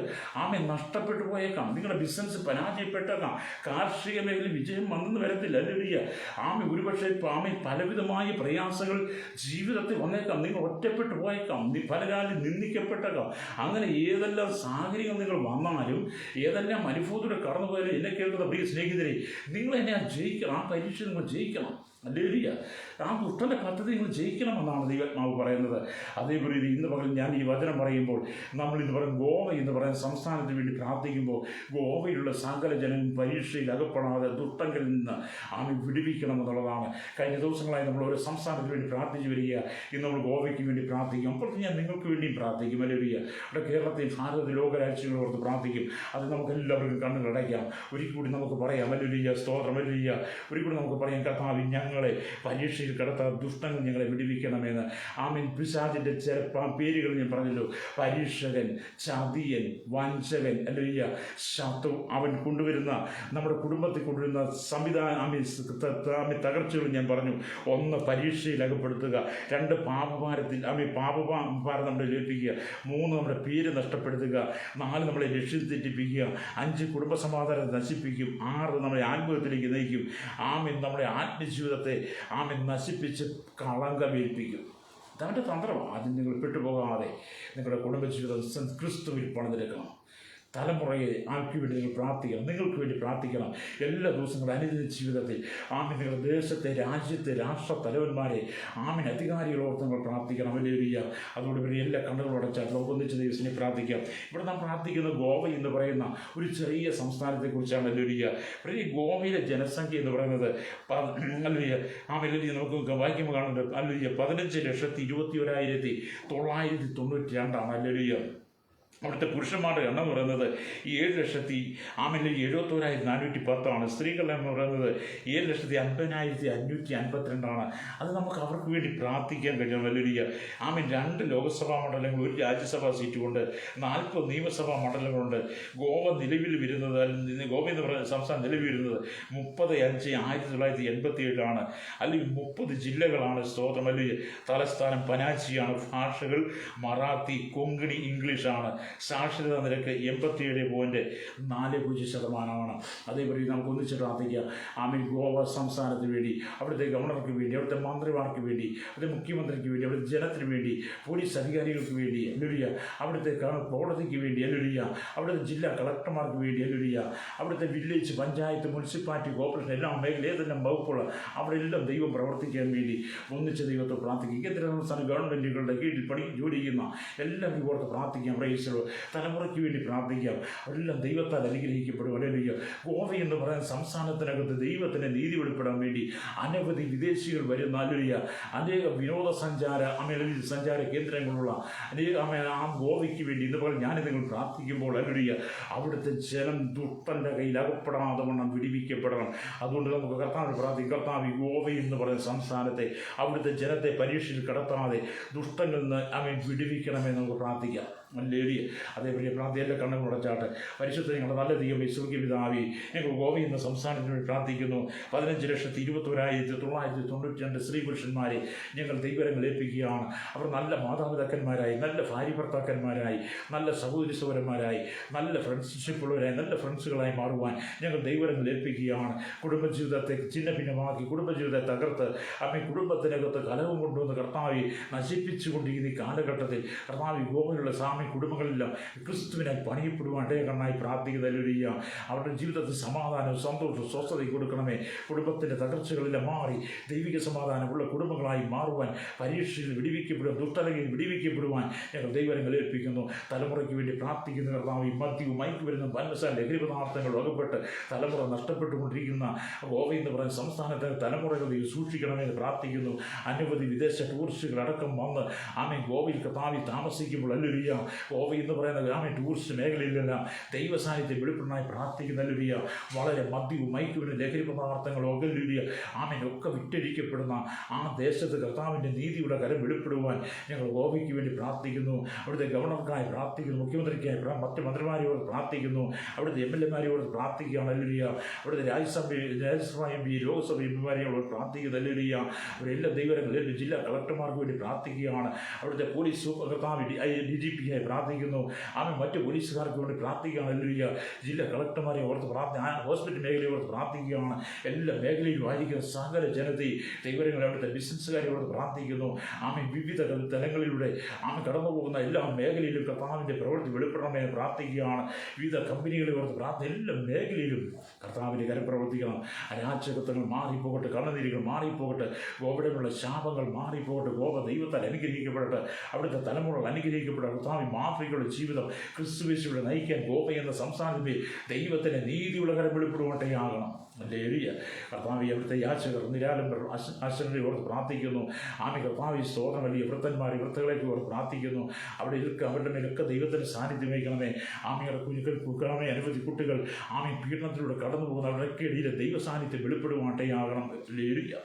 നഷ്ടപ്പെട്ടു പോയേക്കാം, നിങ്ങളുടെ ബിസിനസ് പരാജയപ്പെട്ടേക്കാം, കാർഷിക മേഖലയിൽ വിജയം വന്നെന്ന് വരത്തില്ല. ഹല്ലേലൂയ. ഒരുപക്ഷെ പലവിധമായ പ്രയാസങ്ങൾ ജീവിതത്തിൽ വന്നേക്കാം, നിങ്ങൾ ഒറ്റപ്പെട്ടു പോയേക്കാം, പലരാലും നിന്ദിക്കപ്പെട്ടേക്കാം. അങ്ങനെ ഏതെല്ലാം സാഹചര്യങ്ങൾ നിങ്ങൾ വന്നാലും, ഏതെല്ലാം അനുഭവത്തിലൂടെ കടന്നു പോയാലും എന്നെ കേൾക്കുന്ന പ്രിയ സ്നേഹിതരെ, നിങ്ങളെന്നെ ജയിക്കണം. ആ പരീക്ഷ നിങ്ങൾ ജയിക്കണം. ഹല്ലേലൂയ. ആ ദുഷ്ടൻ്റെ പദ്ധതി നിങ്ങൾ ജയിക്കണമെന്നാണ് ദൈവാത്മാവ് പറയുന്നത്. അതേപോലെ ഇന്ന് പകൽ ഞാൻ ഈ വചനം പറയുമ്പോൾ നമ്മൾ ഇന്ന് പറയും ഗോവ എന്ന് പറയുന്ന സംസ്ഥാനത്തിന് വേണ്ടി പ്രാർത്ഥിക്കുമ്പോൾ ഗോവയിലുള്ള സകല ജനം പരീക്ഷയിൽ അകപ്പെടാതെ ദുഷ്ടങ്ങളിൽ നിന്ന് വിടുവിക്കണമെന്നുള്ളതാണ്. കഴിഞ്ഞ ദിവസങ്ങളായി നമ്മൾ ഓരോ സംസ്ഥാനത്തിന് വേണ്ടി പ്രാർത്ഥിച്ചു വരിക. ഇന്ന് നമ്മൾ ഗോവയ്ക്ക് വേണ്ടി പ്രാർത്ഥിക്കും. അപ്പോഴത്തെ ഞാൻ നിങ്ങൾക്ക് വേണ്ടിയും പ്രാർത്ഥിക്കും. ഹല്ലേലൂയ. അവിടെ കേരളത്തിൽ ഭാരത ലോകരാജ്യങ്ങൾ ഓർത്ത് പ്രാർത്ഥിക്കും. അത് നമുക്ക് എല്ലാവർക്കും കണ്ണുകളടയ്ക്കാം. ഒരിക്കൽ കൂടി നമുക്ക് പറയാം ഹല്ലേലൂയ, സ്തോത്രം, ഹല്ലേലൂയ. ഒരിക്കൽ കൂടി നമുക്ക് പറയാം, കർത്താവേ ഞങ്ങളെ പരീക്ഷയിൽ കടത്താൻ ദുഷ്ടങ്ങൾ ഞങ്ങളെ വിടുവിക്കണമെന്ന്. ആമേൻ. പിശാചിൻ്റെ ചില പേരുകൾ ഞാൻ പറഞ്ഞല്ലോ. പരീക്ഷകൻ, ചതിയൻ, വഞ്ചകൻ, ഹല്ലേലൂയ, ശത്രു. അവൻ കൊണ്ടുവരുന്ന നമ്മുടെ കുടുംബത്തിൽ കൊണ്ടുവരുന്ന തകർച്ചകൾ ഞാൻ പറഞ്ഞു. ഒന്ന്, പരീക്ഷയിൽ അകപ്പെടുത്തുക. രണ്ട്, പാപഭാരത്തിൽ പാപഭാരം നമ്മളെ ലഭിക്കുക. മൂന്ന്, നമ്മുടെ പേര് നഷ്ടപ്പെടുത്തുക. നാല്, നമ്മളെ ലക്ഷ്യം തെറ്റിപ്പിക്കുക. അഞ്ച്, കുടുംബസമാധാനത്തെ നശിപ്പിക്കും. ആറ്, നമ്മളെ ആത്മഹത്യയിലേക്ക് നയിക്കും. ആമേൻ. നമ്മുടെ ആത്മജീവിതത്തെ നശിപ്പിച്ച് കളങ്കമേൽപ്പിക്കും. അതവൻ്റെ തന്ത്രമാണ്. അതിന് നിങ്ങൾ പെട്ടുപോകാതെ നിങ്ങളുടെ കുടുംബജീവിതം ക്രിസ്തുവിൽ പണിതെടുക്കണം. തലമുറയെ ആൾക്ക് വേണ്ടി നിങ്ങൾ പ്രാർത്ഥിക്കണം, നിങ്ങൾക്ക് വേണ്ടി പ്രാർത്ഥിക്കണം. എല്ലാ ദിവസങ്ങളും അനുദിന ജീവിതത്തിൽ നിങ്ങളുടെ ദേശത്തെ, രാജ്യത്തെ, രാഷ്ട്ര തലവന്മാരെ, അധികാരികളോർത്ത് നിങ്ങൾ പ്രാർത്ഥിക്കണം. ഹല്ലേലൂയ. അതോടുകൂടി എല്ലാ കണ്ണുകളും അടച്ചാൽ ഒന്നിച്ച് ദൈവത്തിനെ പ്രാർത്ഥിക്കാം. ഇവിടെ നാം പ്രാർത്ഥിക്കുന്നത് ഗോവ എന്ന് പറയുന്ന ഒരു ചെറിയ സംസ്ഥാനത്തെക്കുറിച്ചാണ്. ഹല്ലേലൂയ. ഈ ഗോവയിലെ ജനസംഖ്യ എന്ന് പറയുന്നത് ഹല്ലേലൂയ നമുക്ക് വായിക്കുമ്പോൾ കാണുന്നുണ്ട്. ഹല്ലേലൂയ. 15,21,992 ഹല്ലേലൂയ. അവിടുത്തെ പുരുഷന്മാരുടെ എണ്ണം എന്ന് പറയുന്നത് 7,71,410. സ്ത്രീകളുടെ എണ്ണം പറയുന്നത് 7,50,552. അത് നമുക്ക് അവർക്ക് വേണ്ടി പ്രാർത്ഥിക്കാൻ കഴിയണം. ഹല്ലേലൂയ. 2 ലോകസഭാ മണ്ഡലങ്ങൾ, 1 രാജ്യസഭാ സീറ്റുകൊണ്ട്, 40 നിയമസഭാ മണ്ഡലങ്ങളുണ്ട്. ഗോവ നിലവിൽ വരുന്നത്, ഗോവ എന്ന് പറയുന്ന സംസ്ഥാനം നിലവിൽ വരുന്നത് 30/5/1987 അല്ലെങ്കിൽ 30 ജില്ലകളാണ്. സ്തോത്രം. ഹല്ലേലൂയ. തലസ്ഥാനം പനാജിയാണ്. ഭാഷകൾ മറാത്തി, കൊങ്കണി, ഇംഗ്ലീഷാണ്. സാക്ഷരതാ നിരക്ക് 87.40%. അതേപോലെ നമുക്ക് ഒന്നിച്ച് പ്രാർത്ഥിക്കാം. ഗോവ സംസ്ഥാനത്തിന് വേണ്ടി, അവിടുത്തെ ഗവർണർക്ക് വേണ്ടി, അവിടുത്തെ മന്ത്രിമാർക്ക് വേണ്ടി, അവിടുത്തെ മുഖ്യമന്ത്രിക്ക് വേണ്ടി, അവിടുത്തെ ജനത്തിന് വേണ്ടി, പോലീസ് അധികാരികൾക്ക് വേണ്ടി, ഹല്ലേലൂയ, അവിടുത്തെ കോടതിക്ക് വേണ്ടി, ഹല്ലേലൂയ, അവിടുത്തെ ജില്ലാ കളക്ടർമാർക്ക് വേണ്ടി, ഹല്ലേലൂയ, അവിടുത്തെ വില്ലേജ്, പഞ്ചായത്ത്, മുനിസിപ്പാലിറ്റി, കോർപ്പറേഷൻ, എല്ലാം മേഖല ഏതെല്ലാം വകുപ്പുള്ള അവിടെ എല്ലാം ദൈവം പ്രവർത്തിക്കാൻ വേണ്ടി ഒന്നിച്ച് ദൈവത്തെ പ്രാർത്ഥിക്കും. കേന്ദ്ര സംസ്ഥാന ഗവൺമെൻറ്റുകളുടെ കീഴിൽ ജോലി ചെയ്യുന്ന എല്ലാവരും ഓർത്ത് പ്രാർത്ഥിക്കാം. പ്രൈസ് പ്രവാസികൾ തലമുറയ്ക്ക് വേണ്ടി പ്രാർത്ഥിക്കാം. അവരെല്ലാം ദൈവത്താൽ അനുഗ്രഹിക്കപ്പെടും. ഹല്ലേലൂയ. ഗോവ എന്ന് പറയുന്ന സംസ്ഥാനത്തിനകത്ത് ദൈവത്തിൻ്റെ നീതി വെളിപ്പെടാൻ വേണ്ടി അനവധി വിദേശികൾ വരുന്ന ഹല്ലേലൂയ അനേക വിനോദസഞ്ചാര സഞ്ചാര കേന്ദ്രങ്ങളുള്ള അനേക ആ ഗോവയ്ക്ക് വേണ്ടി ഇന്ന് പോലെ ഞാൻ നിങ്ങൾ പ്രാർത്ഥിക്കുമ്പോൾ ഹല്ലേലൂയ അവിടുത്തെ ജനം ദുഷ്ടൻ്റെ കയ്യിൽ അകപ്പെടാതെ വണ്ണം വിടിവിക്കപ്പെടണം. അതുകൊണ്ട് നമുക്ക് കർത്താവിനെ പ്രാർത്ഥിക്കും. കർത്താവ് ഗോവ എന്ന് പറയുന്ന സംസ്ഥാനത്തെ അവിടുത്തെ ജനത്തെ പരീക്ഷയിൽ കടത്താതെ ദുഷ്ടങ്ങളിൽ നിന്ന് അവൻ വിടുവിക്കണമെന്ന് നമുക്ക് പ്രാർത്ഥിക്കാം. ഹല്ലേലൂയ. അതേപോലെ പ്രാർത്ഥനയിലെ കണ്ണുകൾ ഉടച്ചാട്ടെ. പരിശുദ്ധ ഞങ്ങളുടെ നല്ല ദൈവമേ സ്വർഗ്ഗീയ പിതാവേ, ഞങ്ങൾ ഗോവ എന്ന സംസ്ഥാനത്തിന് വേണ്ടി പ്രാർത്ഥിക്കുന്നു. 15,21,992 സ്ത്രീ പുരുഷന്മാരെ ഞങ്ങൾ ദൈവരങ്ങൾ ഏൽപ്പിക്കുകയാണ്. അവർ നല്ല മാതാപിതാക്കന്മാരായി, നല്ല ഭാര്യ ഭർത്താക്കന്മാരായി, നല്ല സഹോദരി സഹോദരന്മാരായി, നല്ല ഫ്രണ്ട്ഷിപ്പുള്ളവരായി, നല്ല ഫ്രണ്ട്സുകളായി മാറുവാൻ ഞങ്ങൾ ദൈവരങ്ങൾ ഏൽപ്പിക്കുകയാണ്. കുടുംബജീവിതത്തെ ചിന്ന ഭിന്നമാക്കി കുടുംബജീവിതത്തെ തകർത്ത് അമ്മ കുടുംബത്തിനകത്ത് കലഹം കൊണ്ടുവന്ന് കർത്താവെ നശിപ്പിച്ചുകൊണ്ടിരിക്കുന്ന ഈ കാലഘട്ടത്തിൽ കർത്താവ് ഗോവയിലുള്ള കുടുംബങ്ങളെല്ലാം ക്രിസ്തുവിനായി പണിയപ്പെടുവാൻ ഇടയകണ്ണായി പ്രാർത്ഥിക്കുന്നതിലൊഴിയ അവരുടെ ജീവിതത്തിൽ സമാധാനവും സന്തോഷവും സ്വസ്ഥതയും കൊടുക്കണമേ. കുടുംബത്തിൻ്റെ തകർച്ചകളെല്ലാം മാറി ദൈവിക സമാധാനമുള്ള കുടുംബങ്ങളായി മാറുവാൻ, പരീക്ഷയിൽ വിടിവിക്കപ്പെടുവാൻ, ദുഷ്ടതയിൽ വിടിവിക്കപ്പെടുവാൻ ഞങ്ങൾ ദൈവരങ്ങൾ ഏൽപ്പിക്കുന്നു. തലമുറയ്ക്ക് വേണ്ടി പ്രാർത്ഥിക്കുന്ന കർത്താവ് മദ്യവും മയക്കുമരുന്നും വന്മസാല ലഹരി പദാർത്ഥങ്ങൾ വകപ്പെട്ട് തലമുറ നഷ്ടപ്പെട്ടുകൊണ്ടിരിക്കുന്ന ഗോവ എന്ന് പറയുന്ന സംസ്ഥാനത്തെ തലമുറകൾ സൂക്ഷിക്കണമെന്ന് പ്രാർത്ഥിക്കുന്നു. അനവധി വിദേശ ടൂറിസ്റ്റുകൾ അടക്കം വന്ന് ഗോവയിൽ കർത്താവിൽ താമസിക്കുമ്പോൾ ഹല്ലേലൂയ ഗോവ എന്ന് പറയുന്ന ടൂറിസ്റ്റ് മേഖലയിലെല്ലാം ദൈവസാന്നിധ്യം വെളിപ്പെടാനായി പ്രാർത്ഥിക്കുന്ന ഹല്ലേലൂയ വളരെ മദ്യവും മയക്കുമരുന്നും ലഹരി പദാർത്ഥങ്ങളും ഹല്ലേലൂയ ഒക്കെ വിറ്റഴിക്കപ്പെടുന്ന ആ ദേശത്ത് കർത്താവിൻ്റെ നീതിയുടെ കരം വെളിപ്പെടുവാൻ ഞങ്ങൾ ഗോവയ്ക്ക് വേണ്ടി പ്രാർത്ഥിക്കുന്നു. അവിടുത്തെ ഗവർണർക്കായി പ്രാർത്ഥിക്കുന്നു, മുഖ്യമന്ത്രിക്കായി മറ്റ് മന്ത്രിമാരോട് പ്രാർത്ഥിക്കുന്നു, അവിടുത്തെ MLA-മാരോട് പ്രാർത്ഥിക്കുകയാണ് ഹല്ലേലൂയ. അവിടുത്തെ രാജ്യസഭ MP, ലോകസഭ MP-മാരോട് പ്രാർത്ഥിക്കുന്ന ഹല്ലേലൂയ. അവരെല്ലാം ദൈവരങ്ങൾ ജില്ലാ കളക്ടർമാർക്ക് വേണ്ടി പ്രാർത്ഥിക്കുകയാണ്. അവിടുത്തെ പോലീസ് കർത്താവ് DGP-യായി പ്രാർത്ഥിക്കുന്നു. മറ്റ് പോലീസുകാർക്ക് വേണ്ടി പ്രാർത്ഥിക്കുകയാണ് ഹല്ലേലൂയ. ജില്ലാ കളക്ടർമാരെ ഓർത്ത് ഹോസ്പിറ്റൽ മേഖലയെ ഓർത്ത് പ്രാർത്ഥിക്കുകയാണ്. എല്ലാ മേഖലയിലും ആയിരിക്കുന്ന സകല ജനതയെ ദൈവരങ്ങൾ അവിടുത്തെ ബിസിനസ്സുകാരെ ഓർത്ത് പ്രാർത്ഥിക്കുന്നു. വിവിധ തലങ്ങളിലൂടെ കടന്നു പോകുന്ന എല്ലാ മേഖലയിലും കർത്താവിൻ്റെ പ്രവൃത്തി വെളിപ്പെടണമെന്ന് പ്രാർത്ഥിക്കുകയാണ്. വിവിധ കമ്പനികളെ ഓർത്ത് എല്ലാ മേഖലയിലും കർത്താവിൻ്റെ കരം പ്രവർത്തിക്കണം. അരാജകത്വങ്ങൾ മാറിപ്പോകട്ടെ, കണ്ണുനീരുകൾ മാറിപ്പോകട്ടെ, ഗോവയുടെ ശാപങ്ങൾ മാറിപ്പോകട്ടെ. ഗോവ ദൈവത്താൽ അനുഗ്രഹിക്കപ്പെടട്ടെ, അവിടുത്തെ തലമുറകൾ അനുഗ്രഹിക്കപ്പെടട്ടെ. കർത്താവ് മാതൃകളുടെ ജീവിതം ക്രിസ്തുവേശുവിടെ നയിക്കാൻ ഗോവ എന്ന സംസ്ഥാനത്തിൽ ദൈവത്തിൻ്റെ നീതിയുള്ള കരം വെളിപ്പെടുവാട്ടയാകണം. ഹല്ലേലൂയ. കർത്താവ് അവിടുത്തെ യാചകർ നിരാലംബർ അശ്വരരെ ഓർത്ത് പ്രാർത്ഥിക്കുന്നു. കർത്താവ് സ്തോത്രം വലിയ വൃത്തന്മാർ വൃത്തകളേക്ക് ഓർത്ത് പ്രാർത്ഥിക്കുന്നു. അവരുടെ മേലൊക്കെ ദൈവത്തിൻ്റെ സാന്നിധ്യം വഹിക്കണമേ. കുഞ്ഞുങ്ങൾ കുക്കണമേ. അനവധി കുട്ടികൾ പീഡനത്തിലൂടെ കടന്നു പോകുന്ന അവരുടെയൊക്കെ ഇടയിൽ ദൈവ സാന്നിധ്യം വെളിപ്പെടുവാട്ടയാകണം. ഹല്ലേലൂയ.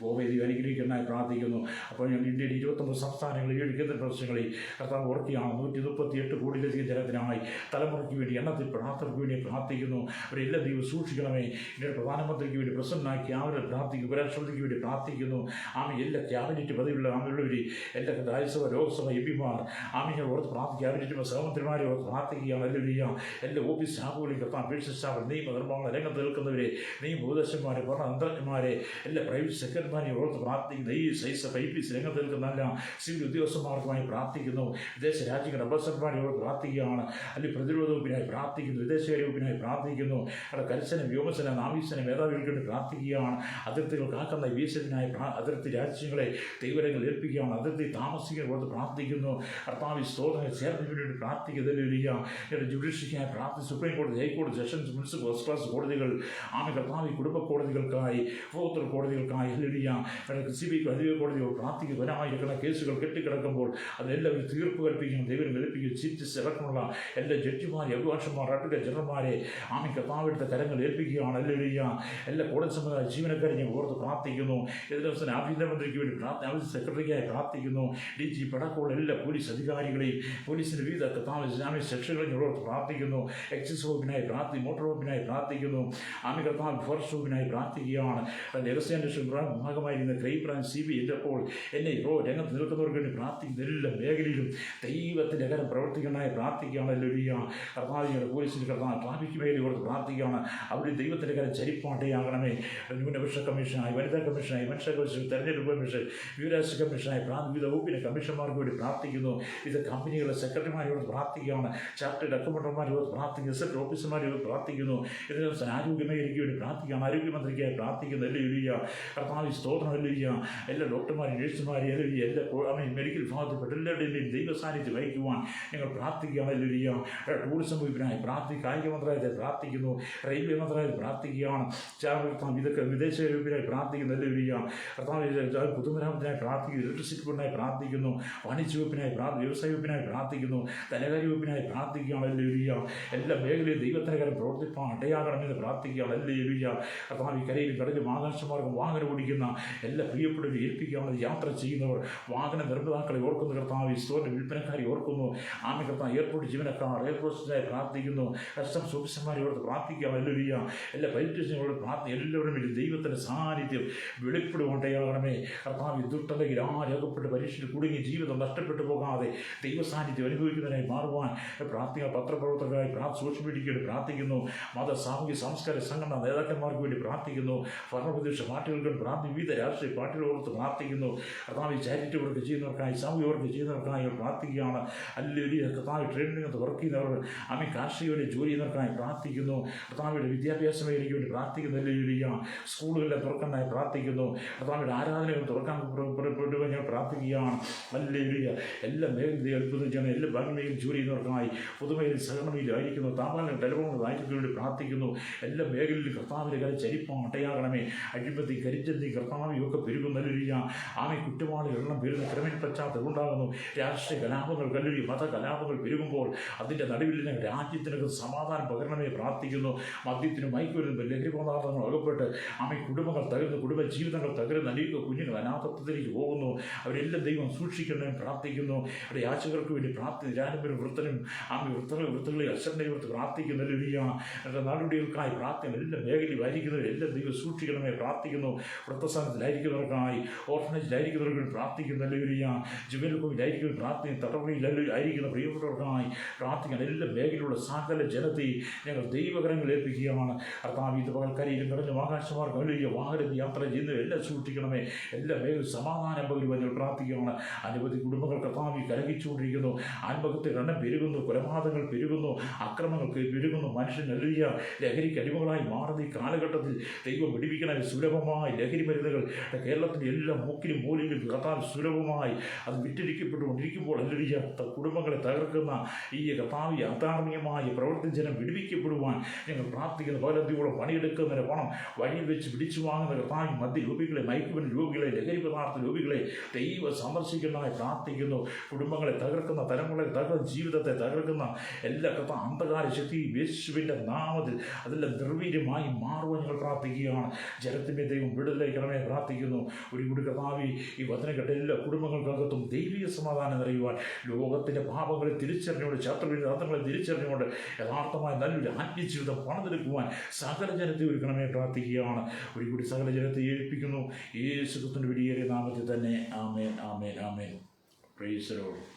ഗോവയെ അനുഗ്രഹിക്കാനായി പ്രാർത്ഥിക്കുന്നു. അപ്പോൾ ഞങ്ങൾ ഇന്ത്യയിൽ 29 സംസ്ഥാനങ്ങളിൽ 7 കേന്ദ്ര പ്രദേശങ്ങളിൽ കർത്താവ് ഓർക്കുകയാണ്. 138 കോടിയിലധികം ജനത്തിനായി തലമുറയ്ക്ക് വേണ്ടി എണ്ണത്തിൽ പ്രാർത്ഥനയ്ക്ക് വേണ്ടി പ്രാർത്ഥിക്കുന്നു. അവരെല്ലാം ദൈവം സൂക്ഷിക്കണമേ. ഇന്ത്യയുടെ പ്രധാനമന്ത്രിക്ക് വേണ്ടി പ്രസിഡന്റാക്കി അവരെ പ്രാർത്ഥിക്കും. ഉപരാഷ്ട്രപതിക്ക് വേണ്ടി പ്രാർത്ഥിക്കുന്നു. എല്ലാ ക്യാബിനറ്റ് പദവിയുള്ള ഉള്ളവർ, എല്ലാ രാജ്യസഭ ലോകസഭ MP-മാർ ഞങ്ങൾ ഓർത്ത് പ്രാർത്ഥിക്കും. ക്യാബിനറ്റ് സഹമന്ത്രിമാരെ ഓർത്ത് പ്രാർത്ഥിക്കുകയാണ്. ഹല്ലേലൂയ. എല്ലാ ഓഫീസ് സ്റ്റാഫുകളെയും കർത്താവ് പേഴ്സൺ സ്റ്റാഫ്, നിയമ നിർമ്മാണ രംഗത്ത് നിൽക്കുന്നവരെ, ഉപദേശന്മാരെ, ഭരണതന്ത്രജ്ഞന്മാരെ, എല്ലാ പ്രൈവറ്റ് സെക്രട്ടറി ഓർത്ത് പ്രാർത്ഥിക്കുന്ന ഈ IPC രംഗത്ത് നിൽക്കുന്ന സിവിൽ ഉദ്യോഗസ്ഥന്മാർക്കുമായി പ്രാർത്ഥിക്കുന്നു. വിദേശ രാജ്യങ്ങളുടെ അംബാസഡർമാരെ ഓർത്ത് പ്രാർത്ഥിക്കുകയാണ്. അല്ലെങ്കിൽ പ്രതിരോധ വകുപ്പിനായി പ്രാർത്ഥിക്കുന്നു, വിദേശകാര്യ വകുപ്പിനായി പ്രാർത്ഥിക്കുന്നു. കരസേന, വ്യോമസേന, നാവികസേന മേധാവികൾക്ക് വേണ്ടി പ്രാർത്ഥിക്കുകയാണ്. അതിർത്തികൾ കാക്കുന്ന വീശത്തിനായി അതിർത്തി രാജ്യങ്ങളെ ദൈവരങ്ങൾ ഏൽപ്പിക്കുകയാണ്. അതിർത്തി താമസിക്കാൻ ഓർത്ത് പ്രാർത്ഥിക്കുന്നു. കർത്താവ് സ്തോത്രങ്ങൾ ചേർന്നതിന് വേണ്ടി പ്രാർത്ഥിക്കുന്നതിലൊഴിയ ജുഡീഷ്യറിക്കായി പ്രാർത്ഥിച്ചു. സുപ്രീം കോടതി, ഹൈക്കോടതി, സെഷൻസ്, മുനിസിപ്പൽ, ഫസ്റ്റ് ക്ലാസ് കോടതികൾ, കർത്താവ് കുടുംബ കോടതികൾക്കായി, ഉപഭോക്തൃ കോടതികൾക്കായി CBI കോടതിയോട് പ്രാർത്ഥിക്കും. വനായിരിക്കുന്ന കേസുകൾ കെട്ടിക്കിടക്കുമ്പോൾ അതിലെല്ലാവരും തീർപ്പ് കൽപ്പിക്കും, ദൈവം കൽപ്പിക്കും. ചീഫ് ജസ്റ്റിസ് അടക്കമുള്ള എല്ലാ ജഡ്ജിമാരെ, അഭിഭാഷകന്മാർ, അഡ്വക്കേറ്റ് ജനറൽമാരെ കർത്താവിടുത്തെ കരങ്ങൾ ഏൽപ്പിക്കുകയാണ്. ഹല്ലേലൂയ. എല്ലാ കോടതി സമുദായ ജീവനക്കാരെ ഞാൻ ഓർത്ത് പ്രാർത്ഥിക്കുന്നു. ദിവസം ആഭ്യന്തരമന്ത്രിക്ക് വേണ്ടി ആഭ്യന്തര സെക്രട്ടറിക്കായി പ്രാർത്ഥിക്കുന്നു. DGP അടക്കമുള്ള എല്ലാ പോലീസ് അധികാരികളെയും, പോലീസിൻ്റെ വിവിധ കർത്താവ് സെക്ഷനുകളെ ഞാൻ ഓർത്ത് പ്രാർത്ഥിക്കുന്നു. എക്സൈസ് വകുപ്പിനായി മോട്ടോർ വകുപ്പിനായി പ്രാർത്ഥിക്കുന്നു. കർത്താവ് ഫോറസ്റ്റ് വകുപ്പിനായി പ്രാർത്ഥിക്കുകയാണ്. രഹസ്യാന്വേഷണ ഭാഗമായിരുന്ന ക്രൈം ബ്രാഞ്ച്, CBI, ഇന്റർപോൾ രംഗത്ത് നിൽക്കുന്നവർക്ക് വേണ്ടി പ്രാർത്ഥിക്കുന്ന എല്ലാ മേഖലയിലും ദൈവത്തിൻ്റെ കരം പ്രവർത്തിക്കാനായി പ്രാർത്ഥിക്കുകയാണ്. ഹല്ലേലൂയ. കർത്താവിൻ്റെ പോലീസിൻ്റെ കർത്താവ് ട്രാഫിക് മേഖലയിൽ ഓർത്ത് പ്രാർത്ഥിക്കുകയാണ്. അവിടെ ദൈവത്തിൻ്റെ കരം ചരിപ്പാട്ടയാകണമേ. ന്യൂനപക്ഷ കമ്മീഷനായി, വനിതാ കമ്മീഷനായി, മനുഷ്യ കമ്മീഷൻ, തെരഞ്ഞെടുപ്പ് കമ്മീഷൻ, വിവരാവകാശ കമ്മീഷനായി വിവിധ വകുപ്പിലെ കമ്മീഷന്മാർക്ക് വേണ്ടി പ്രാർത്ഥിക്കുന്നു. വിവിധ കമ്പനികളുടെ സെക്രട്ടറിമാരോട് പ്രാർത്ഥിക്കുകയാണ്. ചാർട്ടേഡ് അക്കൗണ്ടന്റുമാരോട് പ്രാർത്ഥിക്കുന്നു. റിസൾട്ട് ഓഫീസർമാരോട് പ്രാർത്ഥിക്കുന്നു. ആരോഗ്യ മേഖലയ്ക്ക് വേണ്ടി പ്രാർത്ഥിക്കുകയാണ്. ആരോഗ്യമന്ത്രിക്കായി പ്രാർത്ഥിക്കുന്നു. ഹല്ലേലൂയ. കർത്താവ് സ്തോത്രം ഹല്ലേലൂയ. എല്ലാ ഡോക്ടർമാരും നഴ്സുമാരും എല്ലാ മെഡിക്കൽ വിഭാഗത്തിൽപ്പെട്ട എല്ലാവരുടെയും ദൈവ സാന്നിധ്യം വഹിക്കുവാൻ ഞങ്ങൾ പ്രാർത്ഥിക്കുകയാണ് ഹല്ലേലൂയ. ടൂറിസം വകുപ്പിനായി കായിക മന്ത്രാലയത്തെ പ്രാർത്ഥിക്കുന്നു, റെയിൽവേ മന്ത്രാലയത്തിൽ പ്രാർത്ഥിക്കുകയാണ്, ഇതൊക്കെ വിദേശ വകുപ്പിനായി പ്രാർത്ഥിക്കുന്നു ഹല്ലേലൂയ. പൊതുമരാമത്തിനായി പ്രാർത്ഥിക്കുന്നു, ഇലക്ട്രിസിറ്റി ബോർഡിനായി പ്രാർത്ഥിക്കുന്നു, വാണിജ്യ വകുപ്പിനായി വ്യവസായ വകുപ്പിനായി പ്രാർത്ഥിക്കുന്നു, ധനകാര്യ വകുപ്പിനായി പ്രാർത്ഥിക്കുകയാണ് ഹല്ലേലൂയ. എല്ലാ മേഖലയും ദൈവത്തിൻ്റെ കാര്യം പ്രവർത്തിപ്പാൻ ഇടയാകണമെന്ന് പ്രാർത്ഥിക്കുകയാണ് ഹല്ലേലൂയ. കർത്താവ് കരയിലും കടലും ആകാശമാർഗം വാഹനം ഓടിക്കുന്ന എല്ലാ പ്രിയപ്പെട്ടവരും ഏൽപ്പിക്കുകയാണ്. യാത്ര ചെയ്യുന്നവർ, വാഹന നിർമ്മാതാക്കളെ ഓർക്കുന്നു കർത്താവ്, സ്റ്റോറിൻ്റെ വിൽപ്പനക്കാരെ ഓർക്കുന്നു, ആമി കർത്താവ് എയർപോർട്ട് ജീവനക്കാർ, എയർപോർട്ടിനായി പ്രാർത്ഥിക്കുന്നു, കസ്റ്റംസ് ഓഫീസർമാരെ ഓർത്ത് പ്രാർത്ഥിക്കുകയാണ് ഹല്ലേലൂയ. എല്ലാ പൈലറ്റേഴ്സിനോട് എല്ലാവരും ദൈവത്തിൻ്റെ സാന്നിധ്യം വെളിപ്പെടുകൊണ്ടേയാകണമേ കർത്താവ്. ദുഷ്ടതയിൽ ആരകപ്പെട്ട് പരീക്ഷയിൽ കുടുങ്ങി ജീവിതം നഷ്ടപ്പെട്ടു പോകാതെ ദൈവ സാന്നിധ്യം അനുഭവിക്കുന്നതിനായി മാറുവാൻ പ്രാർത്ഥിക്കുക. പത്രപ്രവർത്തകരായി സോഷ്യൽ മീഡിയയ്ക്ക് പ്രാർത്ഥിക്കുന്നു, മത സാമൂഹിക സാംസ്കാരിക സംഘടനാ നേതാക്കന്മാർക്ക് വേണ്ടി പ്രാർത്ഥിക്കുന്നു, ഭരണപ്രതിപക്ഷ പാർട്ടികൾക്ക് വിവിധ രാഷ്ട്രീയ പാർട്ടികളോട് പ്രാർത്ഥിക്കുന്നു. കർത്താവ് ചാരിറ്റി വർക്ക് ചെയ്യുന്നവർക്കായി, സാമൂഹിക വർക്ക് ചെയ്യുന്നവർക്കായി പ്രാർത്ഥിക്കുകയാണ് ഹല്ലേലൂയ. കർത്താവ് ട്രെയിനിനകത്ത് വർക്ക് ചെയ്യുന്നവർ, കാർഷിക വേണ്ടി ജോലി ചെയ്യുന്നവർക്കായി പ്രാർത്ഥിക്കുന്നു. കർത്താവിൻ്റെ വിദ്യാഭ്യാസ മേഖലയ്ക്ക് വേണ്ടി പ്രാർത്ഥിക്കുന്നു ഹല്ലേലൂയ. സ്കൂളുകളെ തുറക്കാനായി പ്രാർത്ഥിക്കുന്നു. കർത്താവിൻ്റെ ആരാധനകൾ തുറക്കാൻ ഞാൻ പ്രാർത്ഥിക്കുകയാണ് ഹല്ലേലൂയ. എല്ലാ മേഖലയും അത്ഭുതം ചെയ്യണം. എല്ലാ ബാങ്കുകളിലും ജോലി ചെയ്യുന്നവർക്കായി, പൊതുമേഖലയിൽ സഹകരണയിലായിരിക്കുന്നു, താപാലും ടെലിഫോണിൽ വായിക്കുന്നതിന് വേണ്ടി പ്രാർത്ഥിക്കുന്നു. എല്ലാ മേഖലയിലും കർത്താവിൻ്റെ കാര്യം ചരിപ്പം അട്ടയാകണമേ. അഴിമതി, കരിച്ചന്തി, കർത്താവിയൊക്കെ പെരുകുന്ന ഹല്ലേലൂയ. ആമി കുറ്റവാളികൾ എണ്ണം പെരുന്ന ക്രിമിനൽ പശ്ചാത്തലം ഉണ്ടാകുന്നു. രാഷ്ട്രീയ കലാപങ്ങൾ ഹല്ലേലൂയ, മത കലാപങ്ങൾ പെരുകുമ്പോൾ അതിൻ്റെ നടുവിൽ രാജ്യത്തിനൊക്കെ സമാധാനം പകരണമേ പ്രാർത്ഥിക്കുന്നു. മദ്യത്തിനും മയക്കുമരുന്നും ലഹരി പദാർത്ഥങ്ങൾ അകപ്പെട്ട് ആമി കുടുംബങ്ങൾ തകരുന്നു, കുടുംബ ജീവിതങ്ങൾ തകരുന്ന അനേക കുഞ്ഞുങ്ങൾ അനാഥത്വത്തിലേക്ക് പോകുന്നു. അവരെല്ലാം ദൈവം സൂക്ഷിക്കണമെന്ന് പ്രാർത്ഥിക്കുന്നു. അവിടെ യാചകർക്ക് വേണ്ടി നിരാനമ്പരും വൃത്തനും വൃത്തകളെ അശ്വരനെ വൃത്ത് പ്രാർത്ഥിക്കുന്നു ഹല്ലേലൂയ. നാടുകുടികൾക്കായി പ്രാർത്ഥന എല്ലാ മേഖലയിൽ ആയിരിക്കുന്നവർ എല്ലാ ദൈവം സൂക്ഷിക്കണമേ പ്രാർത്ഥിക്കുന്നു. വൃത്തസ്ഥാനത്തിലായിരിക്കുന്നവർക്കായി, ഓർഫനേജിലായിരിക്കുന്നവർക്ക് വേണ്ടി പ്രാർത്ഥിക്കുന്നു ഹല്ലേലൂയ. ജുവനൽകോവിലായിരിക്കുന്ന പ്രാർത്ഥന, തടവറയിൽ ആയിരിക്കുന്ന പ്രിയപ്പെട്ടവർക്കായി പ്രാർത്ഥിക്കണം. എല്ലാ മേഖലയിലുള്ള സകല ജനത്തെ ഞങ്ങൾ ദൈവകരങ്ങൾ ഏൽപ്പിക്കുകയാണ് കർത്താവ്. ഇത് പകൽക്കരയിലും കടലും ആകാശമാർഗം ഹല്ലേലൂയ വാഹനത്തിൽ യാത്ര ചെയ്യുന്നവർ എല്ലാം സൂക്ഷിക്കണമേ. എല്ലാ മേഖലയും സമാധാനം പകരുവാൻ ഞങ്ങൾ പ്രാർത്ഥിക്കുകയാണ്. അനവധി കുടുംബങ്ങൾ കർത്താവ് കലഹിച്ചുകൊണ്ടിരിക്കുന്നു. ആത്മഹത്യ എണ്ണം പെരുകുന്നു, കൊലപാതകങ്ങൾ പെരുകുന്നു, അക്രമങ്ങൾ പെരുകുന്നു. മനുഷ്യൻ ഹല്ലേലൂയ ലഹരിക്ക് അടിമകളായി മാറുന്ന ഈ കാലഘട്ടത്തിൽ ദൈവം വിടിവിക്കണമേ. സുലഭമായി ലഹരി മരുന്നുകൾ കേരളത്തിൻ്റെ എല്ലാ മൂക്കിലും മൂലയിലും കർത്താവ് സുലഭമായി അത് വിറ്റഴിക്കപ്പെട്ടുകൊണ്ടിരിക്കുമ്പോൾ ഹല്ലേലൂയ കുടുംബങ്ങളെ തകർക്കുന്ന ഈ കർത്താവ് അധാർമികമായ പ്രവർത്തന ജനം വിടുവിക്കപ്പെടുവാൻ ഞങ്ങൾ പ്രാർത്ഥിക്കുന്നു. പകലന്തിയോളം പണിയെടുക്കുന്നതിന് പണം വഴിയിൽ വെച്ച് പിടിച്ചു വാങ്ങുന്ന കർത്താവ് മദ്യ ലോബികളെ, മയക്കുമരുന്ന് ലോബികളെ, ലഹരി പദാർത്ഥ ലോബികളെ ദൈവം സന്ദർശിക്കുന്നതായി പ്രാർത്ഥിക്കുന്നു. കുടുംബങ്ങളെ തകർക്കുന്ന, തലമുറകളെ തകർക്കുന്ന, ജീവിതത്തെ തകർക്കുന്ന എല്ലാ കർത്താവ് അന്ധകാര ശക്തി യേശുവിൻ്റെ നാമത്തിൽ അതെല്ലാം നിർവീര്യമായി മാറുവാൻ ഞങ്ങൾ പ്രാർത്ഥിക്കുകയാണ്. ജനത്തിൻ്റെ ദൈവം വിടുതലയ്ക്കണമേ പ്രാർത്ഥിക്കുന്നു. ഒരു കൂടി കർത്താവ് ഈ വചനം കേട്ട എല്ലാ കുടുംബങ്ങൾക്കകത്തും ദൈവിക സമാധാനം നിറയുവാൻ, ലോകത്തിൻ്റെ പാപങ്ങളെ തിരിച്ചറിഞ്ഞുകൊണ്ട്, ശത്രുവിൻ്റെ അർത്ഥങ്ങളെ തിരിച്ചറിഞ്ഞുകൊണ്ട് യഥാർത്ഥമായ നല്ലൊരു ആത്മീയജീവിതം പണിതെടുക്കുവാൻ സകല ജനത്തെ ഒരുക്കണമേ പ്രാർത്ഥിക്കുകയാണ്. ഒരു കൂടി സകല ജനത്തെ ഏൽപ്പിക്കുന്നു യേശുക്രിസ്തുവിന്റെ വലിയ നാമത്തിൽ തന്നെ. ആമേൻ, ആമേൻ, ആമേൻ. Praise the Lord.